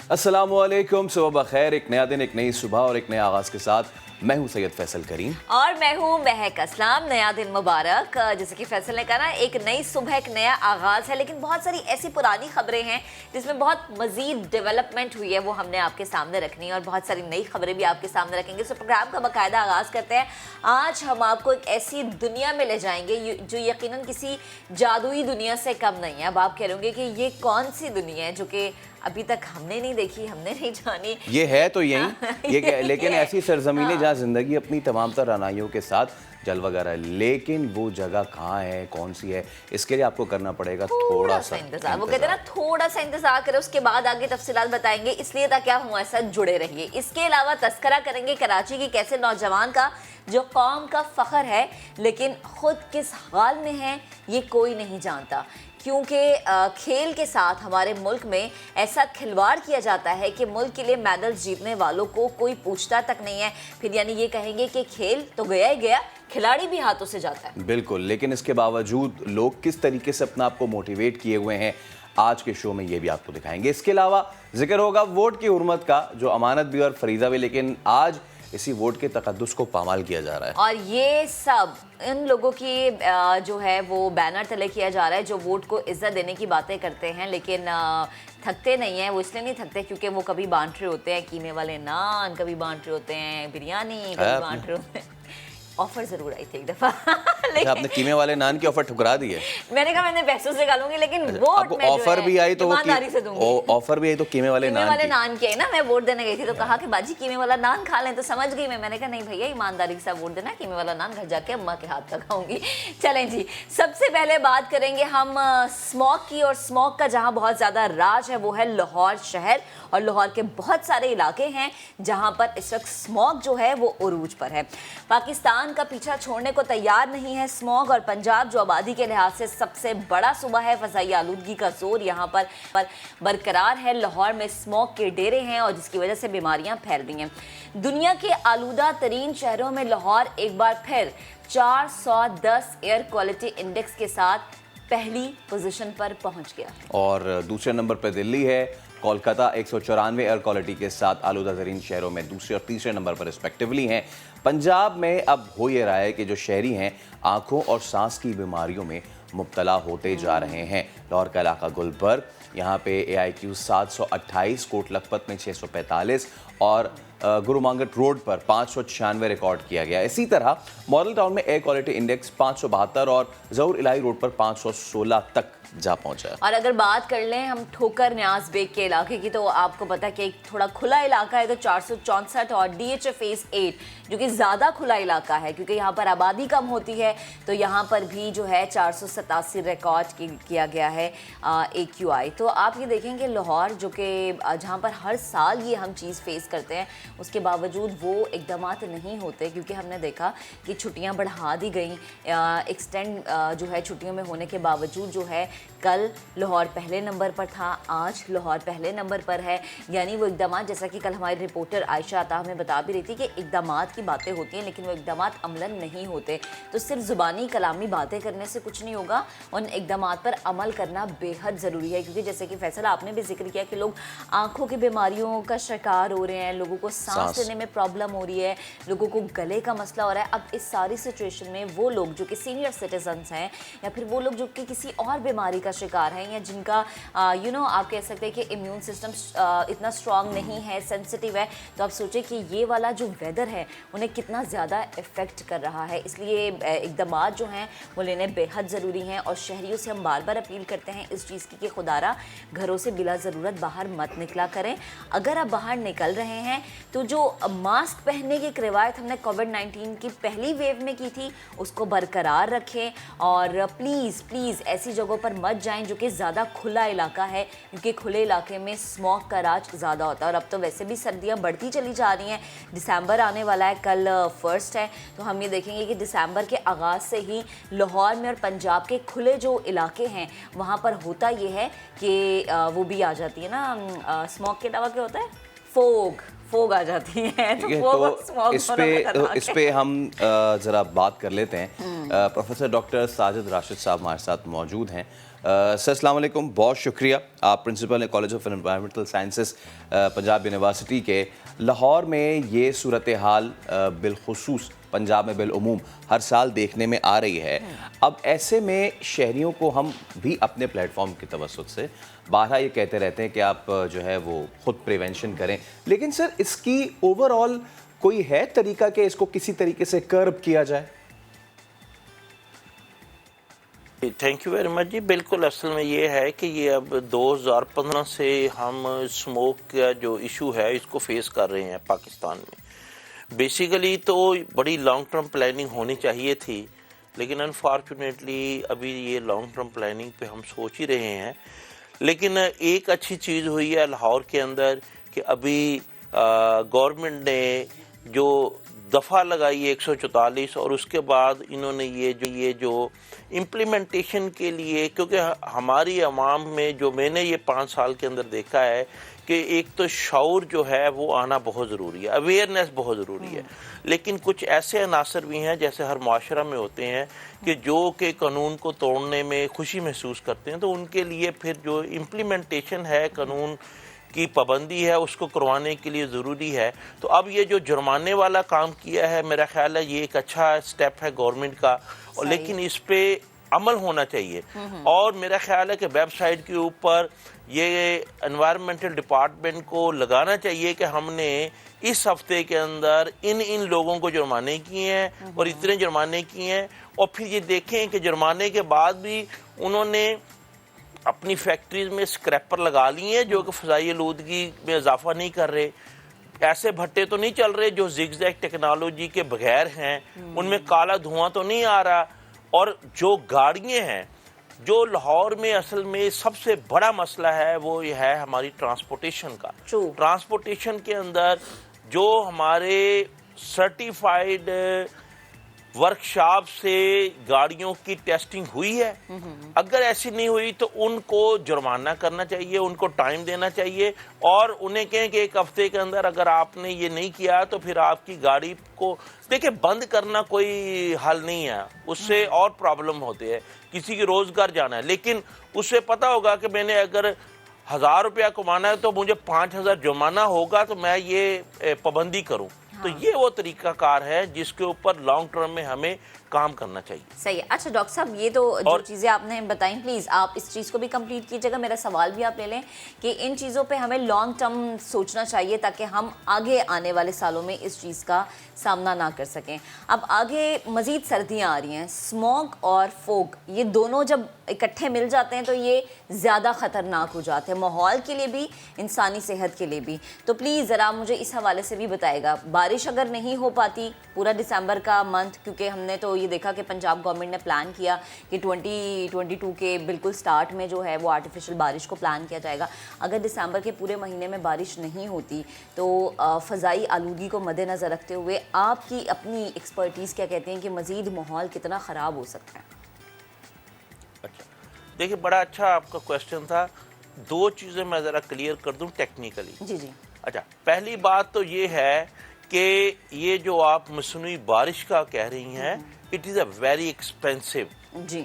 अस्सलामुअलैकुम, सुबह बखैर। एक नया दिन, एक नई सुबह और एक नए आगाज़ के साथ मैं हूं सैयद फैसल करीम और मैं हूं महक असलाम। नया दिन मुबारक। जैसे कि फैसल ने कहा ना, एक नई सुबह, एक नया आगाज़ है, लेकिन बहुत सारी ऐसी पुरानी खबरें हैं जिसमें बहुत मजीद डेवलपमेंट हुई है, वो हमने आपके सामने रखनी है और बहुत सारी नई खबरें भी आपके सामने रखेंगे। सो प्रोग्राम का बाकायदा आगाज़ करते हैं। आज हम आपको एक ऐसी दुनिया में ले जाएंगे जो यकीनन किसी जादुई दुनिया से कम नहीं है। अब आप कह रहे कि ये कौन सी दुनिया है जो कि अभी तक हमने नहीं देखी, हमने नहीं जानी। ये है तो यही लेकिन ऐसी सरजमीनें जहाँ जिंदगी अपनी तमाम तर रनाइयों के साथ जलवा रहा है, लेकिन वो जगह कहाँ है, कौन सी है, इसके लिए आपको करना पड़ेगा थोड़ा सा इंतजार। वो कहते हैं ना, थोड़ा सा इंतजार करें, उसके बाद आगे तफसीलात बताएंगे, इसलिए ताकि आप हमारे साथ जुड़े रहिए। इसके अलावा तस्करा करेंगे कराची की कैसे नौजवान का जो कौम का फख्र है, लेकिन खुद किस हाल में है ये कोई नहीं जानता, क्योंकि खेल के साथ हमारे मुल्क में ऐसा खिलवाड़ किया जाता है कि मुल्क के लिए मेडल जीतने वालों को कोई पूछता तक नहीं है। फिर यानी ये कहेंगे कि खेल तो गया ही गया, खिलाड़ी भी हाथों से जाता है। बिल्कुल, लेकिन इसके बावजूद लोग किस तरीके से अपना आपको मोटिवेट किए हुए हैं, आज के शो में ये भी आपको दिखाएंगे। इसके अलावा जिक्र होगा वोट की हुर्मत का, जो अमानत भी और फरीजा भी, लेकिन आज इसी वोट के तकद्दुस को पामाल किया जा रहा है। और ये सब इन लोगों की जो है वो बैनर तले किया जा रहा है जो वोट को इज्जत देने की बातें करते हैं, लेकिन थकते नहीं हैं। वो इसलिए नहीं थकते क्योंकि वो कभी बांट रहे होते हैं कीमे वाले नान, कभी बांट रहे होते हैं बिरयानी, कभी बांट रहे होते हैं। ऑफर जरूर आई थी एक दफा लेकिन आपने कीमे वाले नान की ऑफर ठुकरा दी है। मैंने कहा मैंने पैसों से खा लूंगी, लेकिन वोट में ऑफर भी आई तो ईमानदारी से दूंगी। ऑफर भी आई तो कीमे वाले नान की है ना। मैं वोट देने गई थी तो कहा कि बाजी कीमे वाला नान खा लें, तो समझ गई मैंने कहा नहीं भैया, ईमानदारी के साथ वोट देना, कीमे वाला नान घर जाके अम्मा के हाथ का खाऊंगी। चलें जी, सबसे पहले बात करेंगे हम स्मॉग की, और स्मॉग का जहां बहुत ज्यादा राज है वो है लाहौर शहर, और लाहौर के बहुत सारे इलाके हैं जहां पर इस वक्त स्मॉग जो है वो उरूज पर है। पाकिस्तान का पीछा छोड़ने को तैयार नहीं है स्मॉग, और पंजाब जो आबादी के लिहाज से सबसे बड़ा सूबा है, फ़ज़ाई आलूदगी का जोर यहाँ पर बरकरार है। लाहौर में स्मॉग के डेरे हैं और जिसकी वजह से बीमारियां फैल रही हैं। दुनिया के आलूदा तरीन शहरों में लाहौर एक बार फिर 410 एयर क्वालिटी इंडेक्स के साथ पहली पोजीशन पर पहुंच गया, और दूसरे नंबर पर दिल्ली है। कोलकाता 194 एयर क्वालिटी के साथ आलूदा तरीन शहरों में दूसरे और तीसरे नंबर पर रिस्पेक्टिवली हैं। पंजाब में अब हो ये रहा है कि जो शहरी हैं आंखों और सांस की बीमारियों में मुब्तला होते जा रहे हैं। लाहौर का इलाका गुलबर्ग, यहाँ पे AIQ 728, कोट लखपत में 645 और गुरुमांगट रोड पर 596 रिकॉर्ड किया गया। इसी तरह मॉडल टाउन में एयर क्वालिटी इंडेक्स 572 और जहूर इलाही रोड पर 516 तक जा पहुंचा है। और अगर बात कर लें हम ठोकर न्याज बेग के इलाके की, तो आपको पता है कि एक थोड़ा खुला इलाका है तो 464, और DHA फेज 8 जो कि ज़्यादा खुला इलाका है क्योंकि यहाँ पर आबादी कम होती है, तो यहाँ पर भी जो है 487 रिकॉर्ड किया गया है AQI। तो आप ये देखेंगे लाहौर जो कि जहाँ पर हर साल ये हम चीज़ फेस करते हैं, उसके बावजूद वो इकदामात नहीं होते, क्योंकि हमने देखा कि छुट्टियाँ बढ़ा दी गई, एक्सटेंड जो है छुट्टियों में होने के बावजूद जो है कल लाहौर पहले नंबर पर था, आज लाहौर पहले नंबर पर है। यानी वो इकदामात, जैसा कि कल हमारी रिपोर्टर आयशा अता हमें बता भी रही थी कि इकदामात की बातें होती हैं लेकिन वो इकदामात अमलन नहीं होते। तो सिर्फ ज़ुबानी कलामी बातें करने से कुछ नहीं होगा, उन इकदामात पर अमल करना बेहद ज़रूरी है। क्योंकि जैसे कि फैसल आपने भी जिक्र किया कि लोग आँखों की बीमारियों का शिकार हो रहे हैं, लोगों को सांस लेने में प्रॉब्लम हो रही है, लोगों को गले का मसला हो रहा है। अब इस सारी सिचुएशन में वो लोग जो कि सीनियर सिटीजन्स हैं, या फिर वो लोग जो कि किसी और बीमारी का शिकार हैं, या जिनका आप कह सकते हैं कि इम्यून सिस्टम इतना स्ट्रांग नहीं है, सेंसिटिव है, तो आप सोचें कि ये वाला जो वेदर है उन्हें कितना ज़्यादा इफ़ेक्ट कर रहा है। इसलिए इक़दामात जो हैं वो लेने बेहद ज़रूरी हैं, और शहरियों से हम बार बार अपील करते हैं इस चीज़ की कि खुदारा घरों से बिला ज़रूरत बाहर मत निकला करें। अगर आप बाहर निकल रहे हैं तो जो मास्क पहनने की रिवायत हमने कोविड-19 की पहली वेव में की थी उसको बरकरार रखें, और प्लीज़ ऐसी जगहों पर मत जाएं जो कि ज़्यादा खुला इलाका है, क्योंकि खुले इलाके में स्मॉग का राज ज़्यादा होता है। और अब तो वैसे भी सर्दियां बढ़ती चली जा रही हैं, दिसंबर आने वाला है, कल 1 है, तो हम ये देखेंगे कि दिसंबर के आगाज़ से ही लाहौर में और पंजाब के खुले जो इलाके हैं वहाँ पर होता ये है कि वो भी आ जाती है ना, स्मॉग के अलावा क्या होता है, फोग आ जाती है। तो इस पे हम ज़रा बात कर लेते हैं प्रोफेसर डॉक्टर साजिद राशिद साहब हमारे साथ मौजूद हैं। सर अस्सलाम वालेकुम, बहुत शुक्रिया। आप प्रिंसिपल हैं college of environmental sciences Punjab university के। लाहौर में ये सूरत हाल बिलखुसूस पंजाब में बिलउमूम हर साल देखने में आ रही है। अब ऐसे में शहरियों को हम भी अपने प्लेटफॉर्म की तवज्जुह से बारहा ये कहते रहते हैं कि आप जो है वो खुद प्रिवेंशन करें, लेकिन सर इसकी ओवरऑल कोई है तरीका कि इसको किसी तरीके से कर्ब किया जाए? थैंक यू वेरी मच जी। बिल्कुल, असल में ये है कि ये अब 2015 से हम स्मोक का जो इशू है इसको फेस कर रहे हैं पाकिस्तान में। बेसिकली तो बड़ी लॉन्ग टर्म प्लानिंग होनी चाहिए थी, लेकिन अनफॉर्चुनेटली अभी ये लॉन्ग टर्म प्लानिंग पे हम सोच ही रहे हैं। लेकिन एक अच्छी चीज़ हुई है लाहौर के अंदर कि अभी गवर्नमेंट ने जो दफ़ा लगाई 144 और उसके बाद इन्होंने ये जो इम्प्लीमेंटेशन के लिए, क्योंकि हमारी आवाम में जो मैंने ये 5 साल के अंदर देखा है कि एक तो शऊर जो है वो आना बहुत ज़रूरी है, अवेयरनेस बहुत ज़रूरी है। लेकिन कुछ ऐसे अनासर भी हैं जैसे हर माशरा में होते हैं कि जो कि कानून को तोड़ने में खुशी महसूस करते हैं, तो उनके लिए फिर जो इम्प्लीमेंटेशन है कानून की पाबंदी है उसको करवाने के लिए ज़रूरी है। तो अब ये जो जुर्माने वाला काम किया है, मेरा ख्याल है ये एक अच्छा स्टेप है गवर्नमेंट का, और लेकिन इस पे अमल होना चाहिए। और मेरा ख्याल है कि वेबसाइट के ऊपर ये एनवायरमेंटल डिपार्टमेंट को लगाना चाहिए कि हमने इस हफ्ते के अंदर इन लोगों को जुर्माने किए हैं और इतने जुर्माने किए हैं, और फिर ये देखें कि जुर्माने के बाद भी उन्होंने अपनी फैक्ट्रीज में स्क्रैपर लगा लिए हैं जो कि फ़ज़ाई आलूदगी में इजाफा नहीं कर रहे। ऐसे भट्टे तो नहीं चल रहे जो जिगजैग टेक्नोलॉजी के बगैर हैं, उनमें काला धुआं तो नहीं आ रहा। और जो गाड़ियाँ हैं, जो लाहौर में असल में सबसे बड़ा मसला है वो ये है हमारी ट्रांसपोर्टेशन का। ट्रांसपोर्टेशन के अंदर जो हमारे सर्टिफाइड वर्कशॉप से गाड़ियों की टेस्टिंग हुई है, अगर ऐसी नहीं हुई तो उनको जुर्माना करना चाहिए, उनको टाइम देना चाहिए और उन्हें कहें कि एक हफ्ते के अंदर अगर आपने ये नहीं किया तो फिर आपकी गाड़ी को देखिए बंद करना कोई हल नहीं है, उससे और प्रॉब्लम होती है। किसी की रोजगार जाना है, लेकिन उससे पता होगा कि मैंने अगर 1000 रुपया कमाना है तो मुझे 5000 जुर्माना होगा, तो मैं ये पाबंदी करूं। तो ये वो तरीकाकार है जिसके ऊपर लॉन्ग टर्म में हमें काम करना चाहिए। सही है। अच्छा डॉक्टर साहब, ये तो जो चीज़ें आपने बताई, प्लीज़ आप इस चीज़ को भी कंप्लीट कीजिएगा। मेरा सवाल भी आप ले लें कि इन चीज़ों पे हमें लॉन्ग टर्म सोचना चाहिए ताकि हम आगे आने वाले सालों में इस चीज़ का सामना ना कर सकें। अब आगे मज़ीद सर्दियाँ आ रही हैं, स्मॉग और फोग ये दोनों जब इकट्ठे मिल जाते हैं तो ये ज़्यादा ख़तरनाक हो जाते हैं, माहौल के लिए भी, इंसानी सेहत के लिए भी। तो प्लीज़ ज़रा मुझे इस हवाले से भी बताएगा, बारिश अगर नहीं हो पाती पूरा दिसंबर का मंथ, क्योंकि हमने तो ये देखा कि पंजाब गवर्नमेंट ने प्लान किया कि 2022 के बिल्कुल स्टार्ट में जो है वो आर्टिफिशियल बारिश को प्लान किया जाएगा। अगर दिसंबर के पूरे महीने में बारिश नहीं होती तो फ़ज़ाई आलूगी को मद्देनज़र रखते हुए आपकी अपनी एक्सपर्टीज़ क्या कहते हैं कि मज़ीद माहौल कितना ख़राब हो सकता है? अच्छा, देखिए बड़ा अच्छा आपका क्वेश्चन था। 2 चीज़ें मैं ज़रा क्लियर कर दूं टेक्निकली। जी जी। अच्छा, पहली बात तो ये है कि ये जो आप मसनूई बारिश का कह रही हैं, it is a very expensive. जी,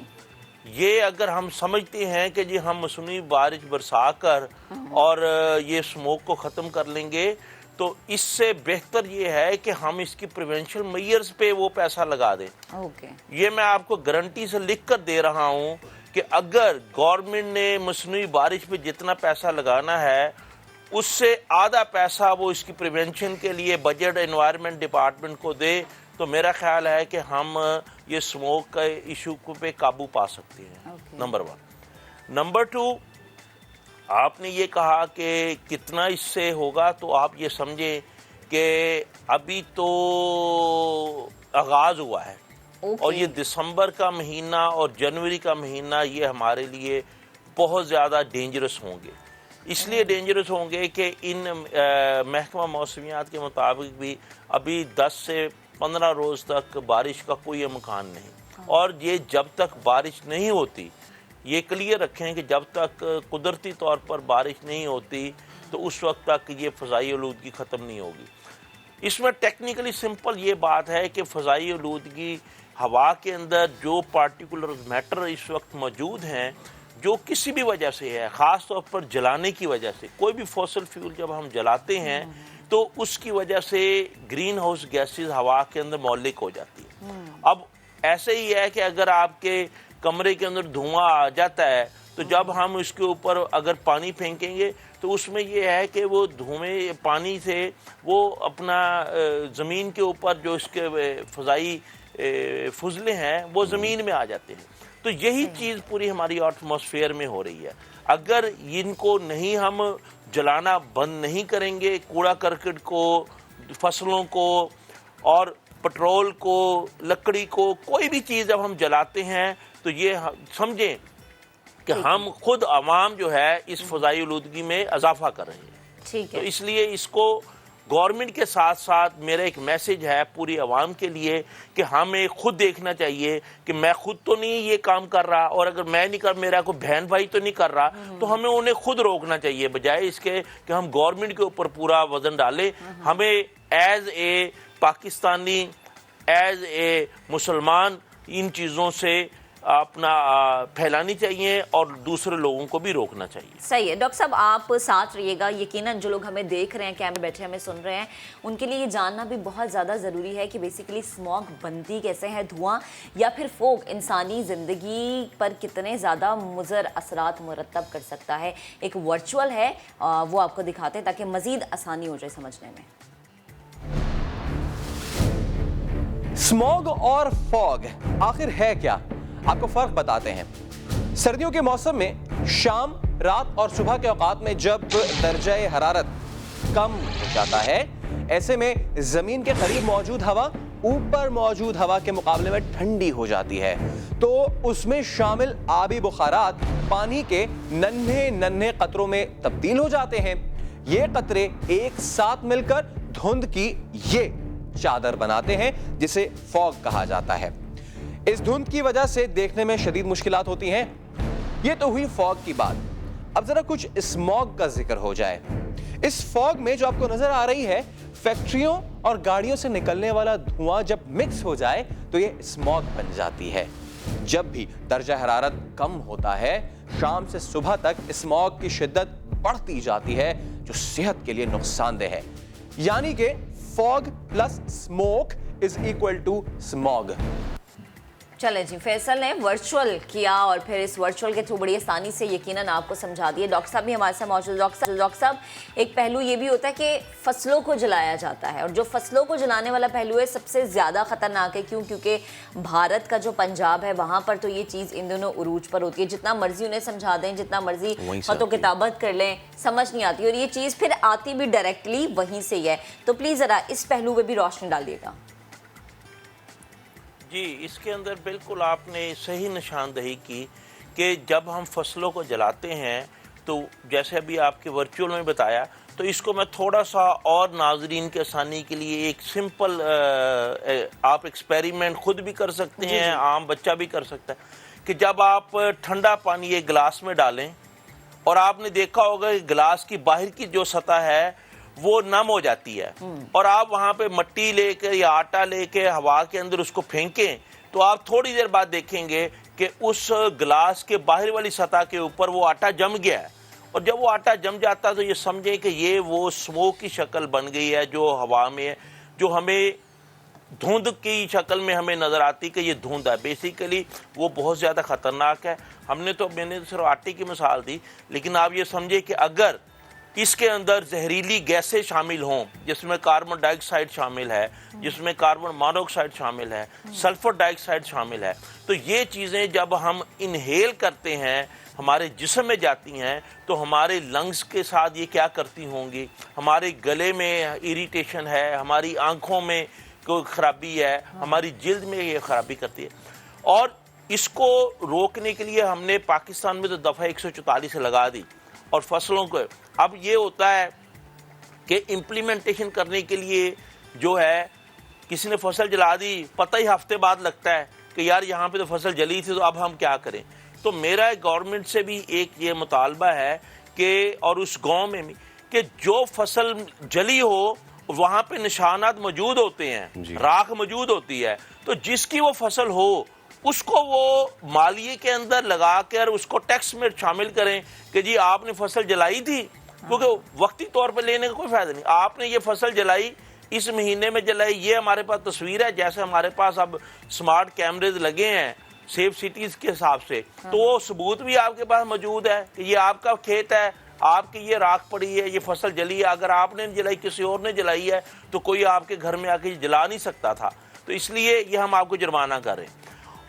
ये अगर हम समझते हैं कि जी हम मसनूई बारिश बरसा कर और ये स्मोक को ख़त्म कर लेंगे, तो इससे बेहतर ये है कि हम इसकी प्रिवेंशन मेजर्स पे वो पैसा लगा दें। ओके। ये मैं आपको गारंटी से लिख कर दे रहा हूँ कि अगर गवर्नमेंट ने मसनूई बारिश पे जितना पैसा लगाना है उससे आधा पैसा वो इसकी प्रिवेंशन के लिए बजट एनवायरनमेंट डिपार्टमेंट को दे, तो मेरा ख्याल है कि हम ये स्मोक का इशू पे काबू पा सकते हैं। नंबर 1। नंबर 2, आपने ये कहा कि कितना इससे होगा, तो आप ये समझें कि अभी तो आगाज़ हुआ है और ये दिसंबर का महीना और जनवरी का महीना ये हमारे लिए बहुत ज़्यादा डेंजरस होंगे। इसलिए डेंजरस होंगे कि इन महकमा मौसमियात के मुताबिक भी अभी 10 से 15 रोज़ तक बारिश का कोई इम्कान नहीं, और ये जब तक बारिश नहीं होती, ये क्लियर रखें कि जब तक कुदरती तौर पर बारिश नहीं होती तो उस वक्त तक ये फ़ज़ाई आलूदगी ख़त्म नहीं होगी। इसमें टेक्निकली सिंपल ये बात है कि फ़ज़ाई आलूदगी हवा के अंदर जो पार्टिकुलर मैटर इस वक्त मौजूद हैं, जो किसी भी वजह से है, ख़ास तौर पर जलाने की वजह से, कोई भी फॉसिल फ्यूल जब हम जलाते हैं तो उसकी वजह से ग्रीन हाउस गैसेज हवा के अंदर मौलिक हो जाती है। अब ऐसे ही है कि अगर आपके कमरे के अंदर धुआं आ जाता है तो जब हम उसके ऊपर अगर पानी फेंकेंगे तो उसमें ये है कि वो धुएं पानी से वो अपना ज़मीन के ऊपर जो इसके फ़ज़ाई फुजले हैं वो ज़मीन में आ जाते हैं। तो यही चीज़ पूरी हमारी एटमॉस्फेयर में हो रही है। अगर इनको नहीं हम जलाना बंद नहीं करेंगे, कूड़ा करकट को, फसलों को और पेट्रोल को, लकड़ी को, कोई भी चीज़ जब हम जलाते हैं तो ये समझें कि हम खुद आवाम जो है इस फ़ज़ाई आलूदगी में इजाफा कर रहे हैं। ठीक है। तो इसलिए इसको गवर्नमेंट के साथ साथ मेरा एक मैसेज है पूरी आवाम के लिए कि हमें खुद देखना चाहिए कि मैं खुद तो नहीं ये काम कर रहा, और अगर मैं नहीं कर, मेरा कोई बहन भाई तो नहीं कर रहा, तो हमें उन्हें खुद रोकना चाहिए बजाय इसके कि हम गवर्नमेंट के ऊपर पूरा वजन डालें। हमें as a Pakistani, as a मुसलमान इन चीज़ों से अपना फैलानी चाहिए और दूसरे लोगों को भी रोकना चाहिए। सही है डॉक्टर साहब, आप साथ रहिएगा। यकीनन जो लोग हमें देख रहे हैं, कैमरे बैठे हमें सुन रहे हैं, उनके लिए ये जानना भी बहुत ज़्यादा ज़रूरी है कि बेसिकली स्मॉग बनती कैसे है, धुआं या फिर फोग इंसानी ज़िंदगी पर कितने ज़्यादा मुज़र असरात मुरतब कर सकता है। एक वर्चुअल है, वो आपको दिखाते हैं ताकि मज़ीद आसानी हो जाए समझने में। स्मॉग और फॉग आखिर है क्या, आपको फर्क बताते हैं। सर्दियों के मौसम में शाम, रात और सुबह के औकात में जब दर्जाए हरारत कम हो जाता है, ऐसे में जमीन के करीब मौजूद हवा ऊपर मौजूद हवा के मुकाबले में ठंडी हो जाती है, तो उसमें शामिल आबी बुखारात पानी के नन्हे नन्हे कतरों में तब्दील हो जाते हैं। ये कतरे एक साथ मिलकर धुंध की ये चादर बनाते हैं जिसे फॉग कहा जाता है। इस धुंध की वजह से देखने में शदीद मुश्किलात होती हैं। ये तो हुई फॉग की बात। अब जरा कुछ स्मॉग का जिक्र हो जाए। इस फॉग में जो आपको नजर आ रही है, फैक्ट्रियों और गाड़ियों से निकलने वाला धुआं जब मिक्स हो जाए तो ये स्मॉग बन जाती है। जब भी दर्जा हरारत कम होता है, शाम से सुबह तक स्मॉग की शिद्दत बढ़ती जाती है जो सेहत के लिए नुकसानदेह है। यानी कि fog plus smoke is equal to smog. चलें जी, फैसल ने वर्चुअल किया और फिर इस वर्चुअल के थ्रू बड़ी आसानी से यकीनन आपको समझा दिया। डॉक्टर साहब भी हमारे साथ मौजूद। डॉक्टर साहब, एक पहलू ये भी होता है कि फसलों को जलाया जाता है, और जो फसलों को जलाने वाला पहलू है सबसे ज़्यादा ख़तरनाक है। क्यों? क्योंकि भारत का जो पंजाब है वहाँ पर तो ये चीज़ इन दोनों उरूज पर होती है। जितना मर्जी उन्हें समझा दें, जितना मर्जी खतो किताबत कर लें, समझ नहीं आती, और ये चीज़ फिर आती भी डायरेक्टली वहीं से ही है। तो प्लीज़ ज़रा इस पहलू पर भी रोशनी डालिएगा। जी, इसके अंदर बिल्कुल आपने सही निशानदही की कि जब हम फसलों को जलाते हैं तो जैसे अभी आपके वर्चुअल में बताया, तो इसको मैं थोड़ा सा और नाजरीन के आसानी के लिए एक सिंपल आप एक्सपेरिमेंट खुद भी कर सकते हैं, आम बच्चा भी कर सकता है कि जब आप ठंडा पानी एक गिलास में डालें और आपने देखा होगा कि गिलास की बाहर की जो सतह है वो नम हो जाती है, और आप वहां पे मट्टी लेके या आटा लेके हवा के अंदर उसको फेंकें तो आप थोड़ी देर बाद देखेंगे कि उस गिलास के बाहर वाली सतह के ऊपर वो आटा जम गया है। और जब वो आटा जम जाता है तो ये समझें कि ये वो स्मोक की शक्ल बन गई है जो हवा में है, जो हमें धुंध की शक्ल में हमें नज़र आती कि ये धुंध है। बेसिकली वो बहुत ज़्यादा ख़तरनाक है। मैंने तो सिर्फ आटे की मिसाल दी, लेकिन आप ये समझे कि अगर इसके अंदर जहरीली गैसें शामिल हों, जिसमें कार्बन डाइऑक्साइड शामिल है, जिसमें कार्बन मोनोऑक्साइड शामिल है, सल्फर डाइऑक्साइड शामिल है, तो ये चीज़ें जब हम इनहेल करते हैं, हमारे जिस्म में जाती हैं, तो हमारे लंग्स के साथ ये क्या करती होंगी, हमारे गले में इरिटेशन है, हमारी आँखों में कोई ख़राबी है, हमारी जिल्द में ये ख़राबी करती है। और इसको रोकने के लिए हमने पाकिस्तान में तो दफ़ा 144 लगा दी, और फसलों को अब ये होता है कि इम्प्लीमेंटेशन करने के लिए जो है किसी ने फसल जला दी, पता ही हफ्ते बाद लगता है कि यार यहाँ पे तो फसल जली थी, तो अब हम क्या करें। तो मेरा गवर्नमेंट से भी एक ये मुतालबा है कि और उस गांव में भी कि जो फसल जली हो वहाँ पे निशानात मौजूद होते हैं, राख मौजूद होती है, तो तो जिसकी वो फसल हो उसको वो मालिये के अंदर लगा कर उसको टैक्स में शामिल करें कि जी आपने फसल जलाई थी, क्योंकि वक्ती तौर पर लेने का कोई फायदा नहीं। आपने ये फसल जलाई, इस महीने में जलाई, ये हमारे पास तस्वीर है। जैसे हमारे पास अब स्मार्ट कैमरेज लगे हैं सेफ सिटीज के हिसाब से, तो वो सबूत भी आपके पास मौजूद है कि ये आपका खेत है, आपकी ये राख पड़ी है, ये फसल जली है। अगर आपने जलाई, किसी और ने जलाई है, तो कोई आपके घर में आके जला नहीं सकता था। तो इसलिए ये हम आपको जुर्माना करें।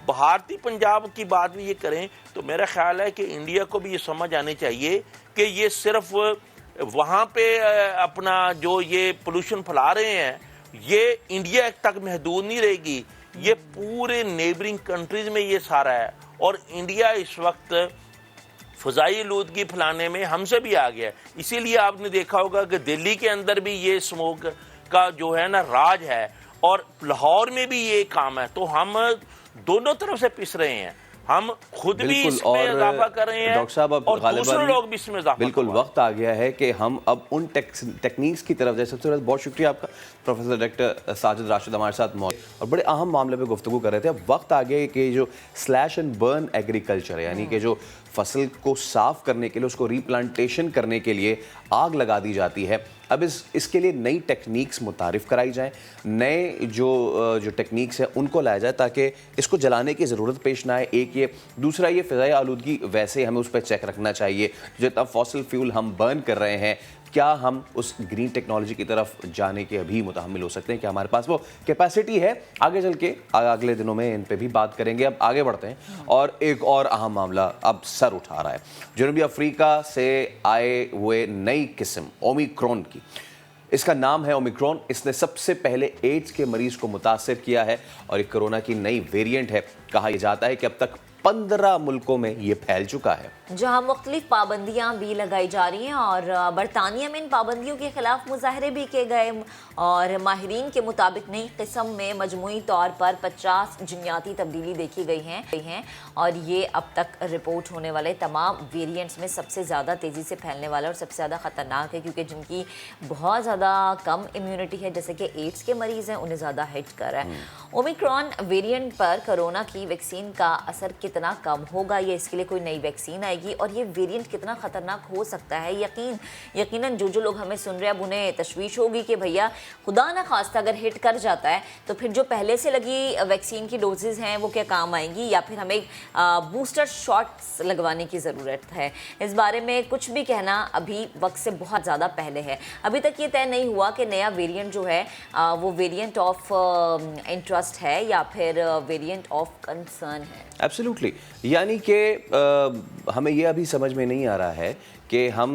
भारतीय पंजाब की बात भी ये करें तो मेरा ख्याल है कि इंडिया को भी ये समझ आनी चाहिए कि ये सिर्फ वहाँ पे अपना जो ये पोल्यूशन फैला रहे हैं ये इंडिया तक महदूद नहीं रहेगी, ये पूरे नेबरिंग कंट्रीज में ये सारा है। और इंडिया इस वक्त फ़ज़ाई आलूदगी फैलाने में हमसे भी आ गया है। इसीलिए आपने देखा होगा कि दिल्ली के अंदर भी ये स्मोक का जो है ना राज है, और लाहौर में भी ये काम है। तो हम दोनों तरफ से पिस रहे हैं, हम खुद भी इसमें इजाफा कर रहे हैं डॉक्टर साहब, अब और दूसरे लोग भी इसमें इजाफा बिल्कुल वक्त आ गया है कि हम अब उन टेक्निक्स की तरफ जाए। सबसे पहले बहुत शुक्रिया आपका प्रोफेसर डायरेक्टर साजिद राशिद हमारे साथ मौजूद और बड़े अहम मामले पे गुफ्तगू कर रहे थे। अब वक्त आ गया है कि जो स्लैश एंड बर्न एग्रीकल्चर है, यानी कि जो फसल को साफ करने के लिए, उसको रीप्लांटेशन करने के लिए आग लगा दी जाती है, अब इसके लिए नई टेक्निक्स मुतारिफ कराई जाएं, नए जो टेक्निक्स हैं उनको लाया जाए ताकि इसको जलाने की ज़रूरत पेश ना आए। एक ये, दूसरा ये फ़िज़ाई आलूदगी वैसे हमें उस पर चेक रखना चाहिए। जितना फॉसिल फ्यूल हम बर्न कर रहे हैं, क्या हम उस ग्रीन टेक्नोलॉजी की तरफ जाने के अभी मुतहम्मिल हो सकते हैं? क्या हमारे पास वो कैपेसिटी है? आगे चल के अगले दिनों में इन पे भी बात करेंगे। अब आगे बढ़ते हैं और एक और अहम मामला अब सर उठा रहा है, जनूबी अफ्रीका से आए हुए नई किस्म ओमिक्रॉन की। इसका नाम है ओमिक्रॉन। इसने सबसे पहले एड्स के मरीज को मुतासर किया है और एक कोरोना की नई वेरिएंट है। कहा जाता है कि अब तक 15 मुल्कों में ये फैल चुका है, जहां मुख्तलिफ पाबंदियां भी लगाई जा रही हैं और बरतानिया में इन पाबंदियों के खिलाफ मुजाहरे भी किए गए। और माहिरीन के मुताबिक नई किस्म में मजमूई तौर पर 50 जिन्याती तब्दीली देखी गई हैं और ये अब तक रिपोर्ट होने वाले तमाम वेरिएंट्स में सबसे ज़्यादा तेज़ी से फैलने वाला और सबसे ज़्यादा ख़तरनाक है, क्योंकि जिनकी बहुत ज़्यादा कम इम्यूनिटी है, जैसे कि एड्स के मरीज़ हैं, उन्हें ज़्यादा हिट कर रहा है। ओमिक्रॉन वेरिएंट पर कोरोना की वैक्सीन का असर कितना कम होगा, ये इसके लिए कोई नई वैक्सीन आएगी और ये वेरिएंट कितना ख़तरनाक हो सकता है, यकीनन जो लोग हमें सुन रहे हैं अब उन्हें तशवीश होगी कि भैया खुदा ना खास्ता अगर हिट कर जाता है तो फिर जो पहले से लगी वैक्सीन की डोजेज हैं वो क्या काम आएंगी, या फिर हमें बूस्टर शॉट्स लगवाने की ज़रूरत है। इस बारे में कुछ भी कहना अभी वक्त से बहुत ज़्यादा पहले है। अभी तक ये तय नहीं हुआ कि नया वेरिएंट जो है वो वेरिएंट ऑफ इंटरेस्ट है या फिर वेरिएंट ऑफ कंसर्न है। एब्सोल्युटली, यानी कि हमें ये अभी समझ में नहीं आ रहा है कि हम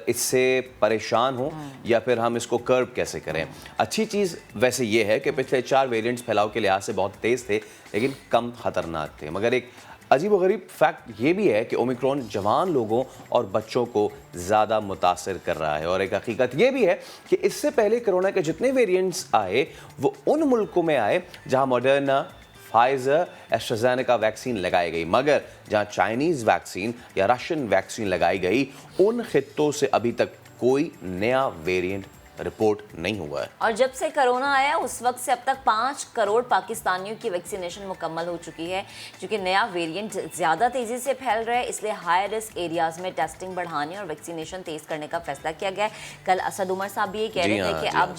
इससे परेशान हों या फिर हम इसको कर्व कैसे करें। अच्छी चीज़ वैसे ये है कि पिछले 4 वेरिएंट्स फैलाव के लिहाज से बहुत तेज़ थे लेकिन कम ख़तरनाक थे। मगर एक अजीब व गरीब फैक्ट ये भी है कि ओमिक्रॉन जवान लोगों और बच्चों को ज़्यादा मुतासर कर रहा है। और एक हकीकत ये भी है कि इससे पहले कोरोना के जितने वेरिएंट्स आए वो उन मुल्कों में आए जहाँ मॉडर्ना, फाइजर, एस्ट्राजेनेका वैक्सीन लगाई गई, मगर जहां चाइनीज़ वैक्सीन या रशियन वैक्सीन लगाई गई उन खित्तों से अभी तक कोई नया वेरिएंट रिपोर्ट नहीं हुआ है। और जब से कोरोना आया उस वक्त से अब तक 5 करोड़ पाकिस्तानियों की वैक्सीनेशन मुकम्मल हो चुकी है। क्योंकि नया वेरिएंट ज़्यादा तेज़ी से फैल रहा है, इसलिए हाई रिस्क एरियाज़ में टेस्टिंग बढ़ाने और वैक्सीनेशन तेज़ करने का फैसला किया गया है। कल असद उमर साहब भी ये कह रहे थे कि अब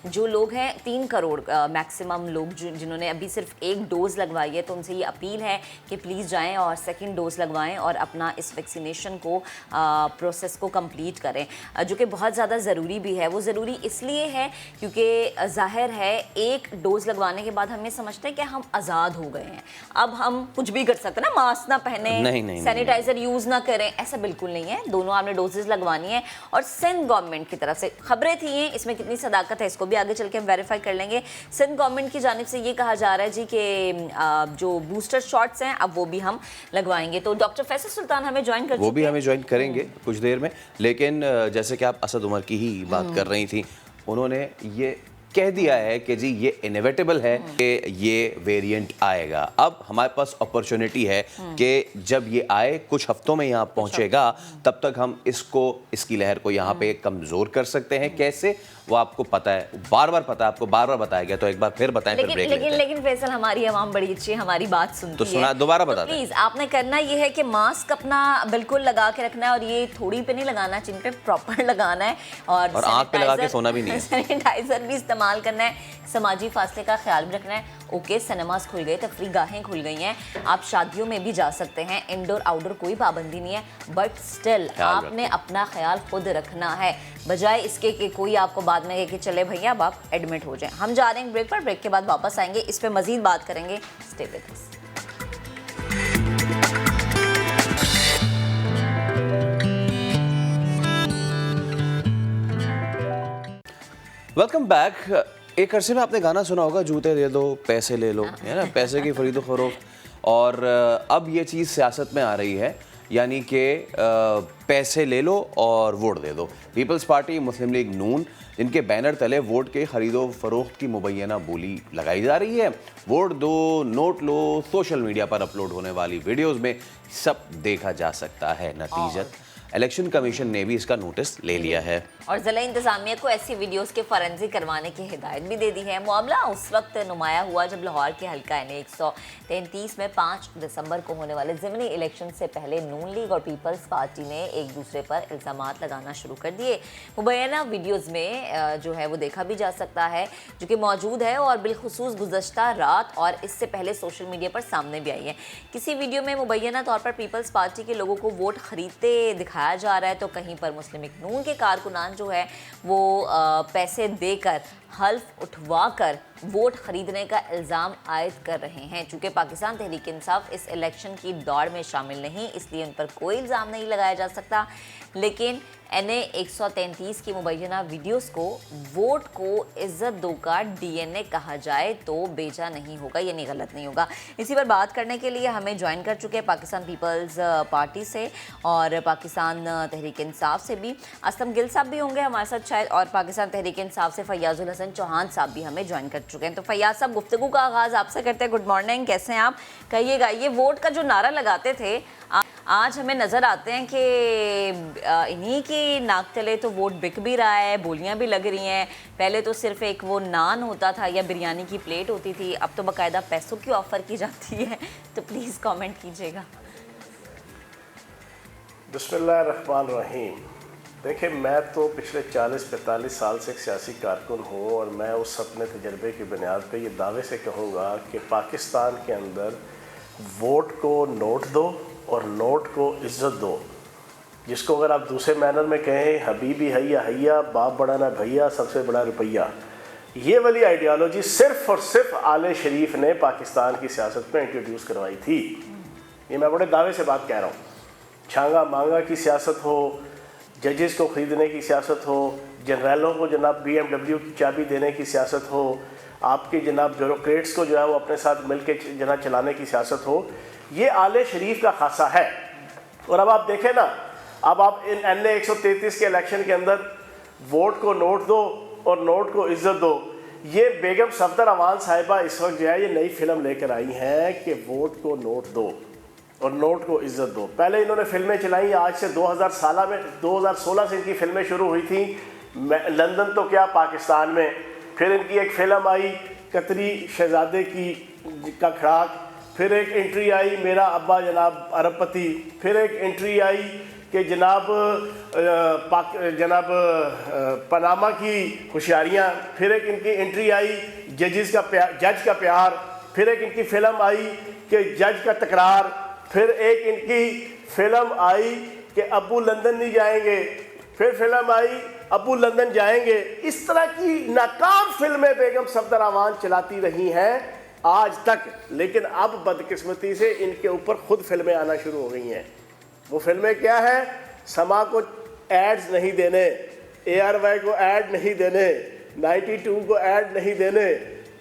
जो लोग हैं 3 करोड़ मैक्सिमम लोग जिन्होंने अभी सिर्फ 1 डोज़ लगवाई है, तो उनसे ये अपील है कि प्लीज़ जाएँ और 2nd डोज़ लगवाएँ और अपना इस वैक्सीनेशन को प्रोसेस को कम्प्लीट करें, जो कि बहुत ज़्यादा ज़रूरी भी है। वो ज़रूरी इसलिए है क्योंकि जाहिर है 1 डोज लगवाने के बाद हम ये समझते हैं कि हम आज़ाद हो गए हैं, अब हम कुछ भी कर सकते हैं ना, मास्क ना पहने, सैनिटाइजर यूज़ ना करें, ऐसा बिल्कुल नहीं है। दोनों आपने डोजेज लगवानी है। और सिंध गवर्नमेंट की तरफ से खबरें थी हैं, इसमें कितनी सदाकत है इसको भी आगे चल के हम वेरीफाई कर लेंगे। सिंध गवर्नमेंट की जानिब से ये कहा जा रहा है जी कि जो बूस्टर शॉट्स हैं अब वो भी हम लगवाएंगे। तो डॉक्टर फैसल सुल्तान हमें ज्वाइन कर, वो भी हमें ज्वाइन करेंगे कुछ देर में। लेकिन जैसे कि आप असद उमर की ही बात कर रही थी, उन्होंने ये कह दिया है कि जी ये इनएविटेबल है कि ये वेरिएंट आएगा। अब हमारे पास अपॉर्चुनिटी है कि जब ये आए कुछ हफ्तों में यहाँ पहुँचेगा, तब तक हम इसकी लहर को यहाँ पे कमज़ोर कर सकते हैं। कैसे? वो आपको पता है, बार बार पता है, आपको बार बार बताया गया, तो एक बार फिर बताएं, फिर ब्रेक लेते हैं। लेकिन फैसल, हमारी आवाम बड़ी अच्छी है, हमारी बात सुनती तो सुना, है। दोबारा बता दें। प्लीज आपने करना ये है कि मास्क अपना बिल्कुल लगा के रखना है, और ये थोड़ी पे नहीं लगाना, चिन पे प्रॉपर लगाना है, और आंख पे लगा के सोना भी नहीं है। सैनिटाइजर भी इस्तेमाल करना है, समाजी फासले का ख्याल भी रखना है। ओके, सिनेमास खुल गए, तफरी गाहें खुल गई हैं, आप शादियों में भी जा सकते हैं, इंडोर आउटडोर कोई पाबंदी नहीं है, बट स्टिल आपने अपना ख्याल खुद रखना है, बजाय इसके कि कोई आपको बाद में कहे कि चले भैया अब आप एडमिट हो जाएं। हम जा रहे हैं ब्रेक पर, ब्रेक के बाद वापस आएंगे, इस पे मजीद बात करेंगे। Stay with us. Welcome back. एक अरसे में आपने गाना सुना होगा, जूते दे दो पैसे ले लो, है ना, पैसे की खरीदो फरोख्त। और अब ये चीज़ सियासत में आ रही है, यानी कि पैसे ले लो और वोट दे दो। पीपल्स पार्टी, मुस्लिम लीग नून, जिनके बैनर तले वोट के खरीदो फरोख्त की मुबैना बोली लगाई जा रही है। वोट दो, नोट लो, सोशल मीडिया पर अपलोड होने वाली वीडियोस में सब देखा जा सकता है। नतीजत इलेक्शन कमीशन ने भी इसका नोटिस ले लिया है और ज़िला इंतज़ामिया को ऐसी वीडियोस के फॉरेंसिक करवाने की हिदायत भी दे दी है। मामला उस वक्त नुमाया हुआ जब लाहौर के हल्का NA 133 में 5 दिसंबर को होने वाले ज़िमनी इलेक्शन से पहले नून लीग और पीपल्स पार्टी ने एक दूसरे पर इल्ज़ामात लगाना शुरू कर दिए। मुबैना वीडियोज़ में जो है वो देखा भी जा सकता है, जो कि मौजूद है और बिलखुसूस गुज़श्ता रात और इससे पहले सोशल मीडिया पर सामने भी आई है। किसी वीडियो में मुबैना तौर पर पीपल्स पार्टी के लोगों को वोट खरीदते दिखाया जा रहा है, तो कहीं पर मुस्लिम लीग नून के कारकुनान जो है वो पैसे देकर हल्फ उठवा कर वोट खरीदने का इल्ज़ाम आयद कर रहे हैं। चूँकि पाकिस्तान तहरीक इंसाफ इस इलेक्शन की दौड़ में शामिल नहीं, इसलिए उन पर कोई इल्ज़ाम नहीं लगाया जा सकता, लेकिन NA 133 की मुबैना वीडियोस को वोट को इज्जत दो का DNA कहा जाए तो बेजा नहीं होगा, यानी गलत नहीं होगा। इसी पर बात करने के लिए हमें ज्वाइन कर चुके हैं पाकिस्तान पीपल्स पार्टी से और पाकिस्तान तहरीक इंसाफ से भी असलम गिल साहब भी होंगे हमारे साथ शायद, और पाकिस्तान तहरीक इंसाफ से फैयाजुल हसन चौहान साहब भी हमें ज्वाइन कर चुके हैं। तो फैयाज साहब, गुफ्तगू का आगाज़ आपसे करते हैं। गुड मॉर्निंग, कैसे हैं आप? कहिएगा, ये वोट का जो नारा लगाते थे आज हमें नज़र आते हैं कि इन्हीं की नाक तले तो वोट बिक भी रहा है, बोलियां भी लग रही हैं। पहले तो सिर्फ एक वो नान होता था या बिरयानी की प्लेट होती थी, अब तो बाकायदा पैसों की ऑफ़र की जाती है। तो प्लीज़ कमेंट कीजिएगा। बिस्मिल्लाहिर्रहमानिर्रहीम। देखिए, मैं तो पिछले 40-45 साल से एक सियासी कारकुन हूँ और मैं उस अपने तजर्बे की बुनियाद पे ये दावे से कहूँगा कि पाकिस्तान के अंदर वोट को नोट दो और नोट को इज़्ज़त दो। जिसको अगर आप दूसरे मैनर में कहें, हबीबी हैया हैया, बाप बड़ा ना भैया, सबसे बड़ा रुपया, ये वाली आइडियालॉजी सिर्फ़ और सिर्फ आले शरीफ ने पाकिस्तान की सियासत में इंट्रोड्यूस करवाई थी। ये मैं बड़े दावे से बात कह रहा हूँ। छांगा मांगा की सियासत हो, जजेस को ख़रीदने की सियासत हो, जनरलों को जनाब BMW की चाबी देने की सियासत हो, आपके जनाब ब्यूरोक्रेट्स को जो है वो अपने साथ मिल के जना चलाने की सियासत हो, ये आले शरीफ का खासा है। और अब आप देखें ना, अब आप इन NA 133 के इलेक्शन के अंदर वोट को नोट दो और नोट को इज़्ज़त दो, ये बेगम सफदर अवान साहिबा इस वक्त जो है ये नई फिल्म लेकर आई हैं कि वोट को नोट दो और नोट को इज़्ज़त दो। पहले इन्होंने फिल्में चलाई, आज से 2016 से इनकी फिल्में शुरू हुई थी, लंदन तो क्या पाकिस्तान में। फिर इनकी एक फ़िल्म आई कतरी शहजादे का खड़ाक, फिर एक एंट्री आई मेरा अब्बा जनाब अरबपति, फिर एक एंट्री आई कि जनाब पनामा की होशियारियाँ, फिर एक इनकी एंट्री आई जज का प्यार, फिर एक इनकी फ़िल्म आई कि जज का तकरार, फिर एक इनकी फ़िल्म आई कि अबू लंदन नहीं जाएंगे, फिर फिल्म आई अबू लंदन जाएंगे। इस तरह की नाकाम फिल्में बेगम सफदर अवान चलाती रही हैं आज तक, लेकिन अब बदकिस्मती से इनके ऊपर खुद फिल्में आना शुरू हो गई हैं। वो फिल्में क्या है? समा को एड्स नहीं देने, ARY को ऐड नहीं देने, 92 को ऐड नहीं देने,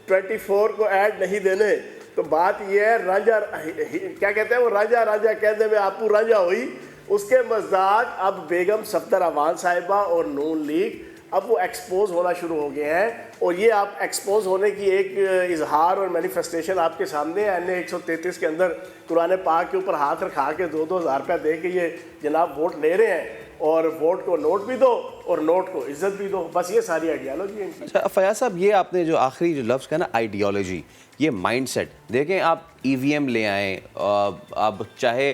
24 को ऐड नहीं देने। तो बात यह है, रांझा क्या कहते हैं वो, रांझा रांझा कहने में आपू रांझा हुई, उसके मजाक अब बेगम सफदर अवान साहिबा और नून लीग अब वो एक्सपोज होना शुरू हो गए हैं। और ये आप एक्सपोज होने की एक इजहार और मैनिफेस्टेशन आपके सामने है। NA 133 के अंदर कुरान पाक के ऊपर हाथ रखा के 2-2 हज़ार रुपया दे के ये जनाब वोट ले रहे हैं और वोट को नोट भी दो और नोट को इज्जत भी दो, बस ये सारी आइडियालॉजी है इनकी। अच्छा फयाज साहब, ये आपने जो आखिरी जो लफ्ज़ कहा ना आइडियोलॉजी, ये माइंडसेट, देखें आप ईवीएम ले आएँ, आप चाहे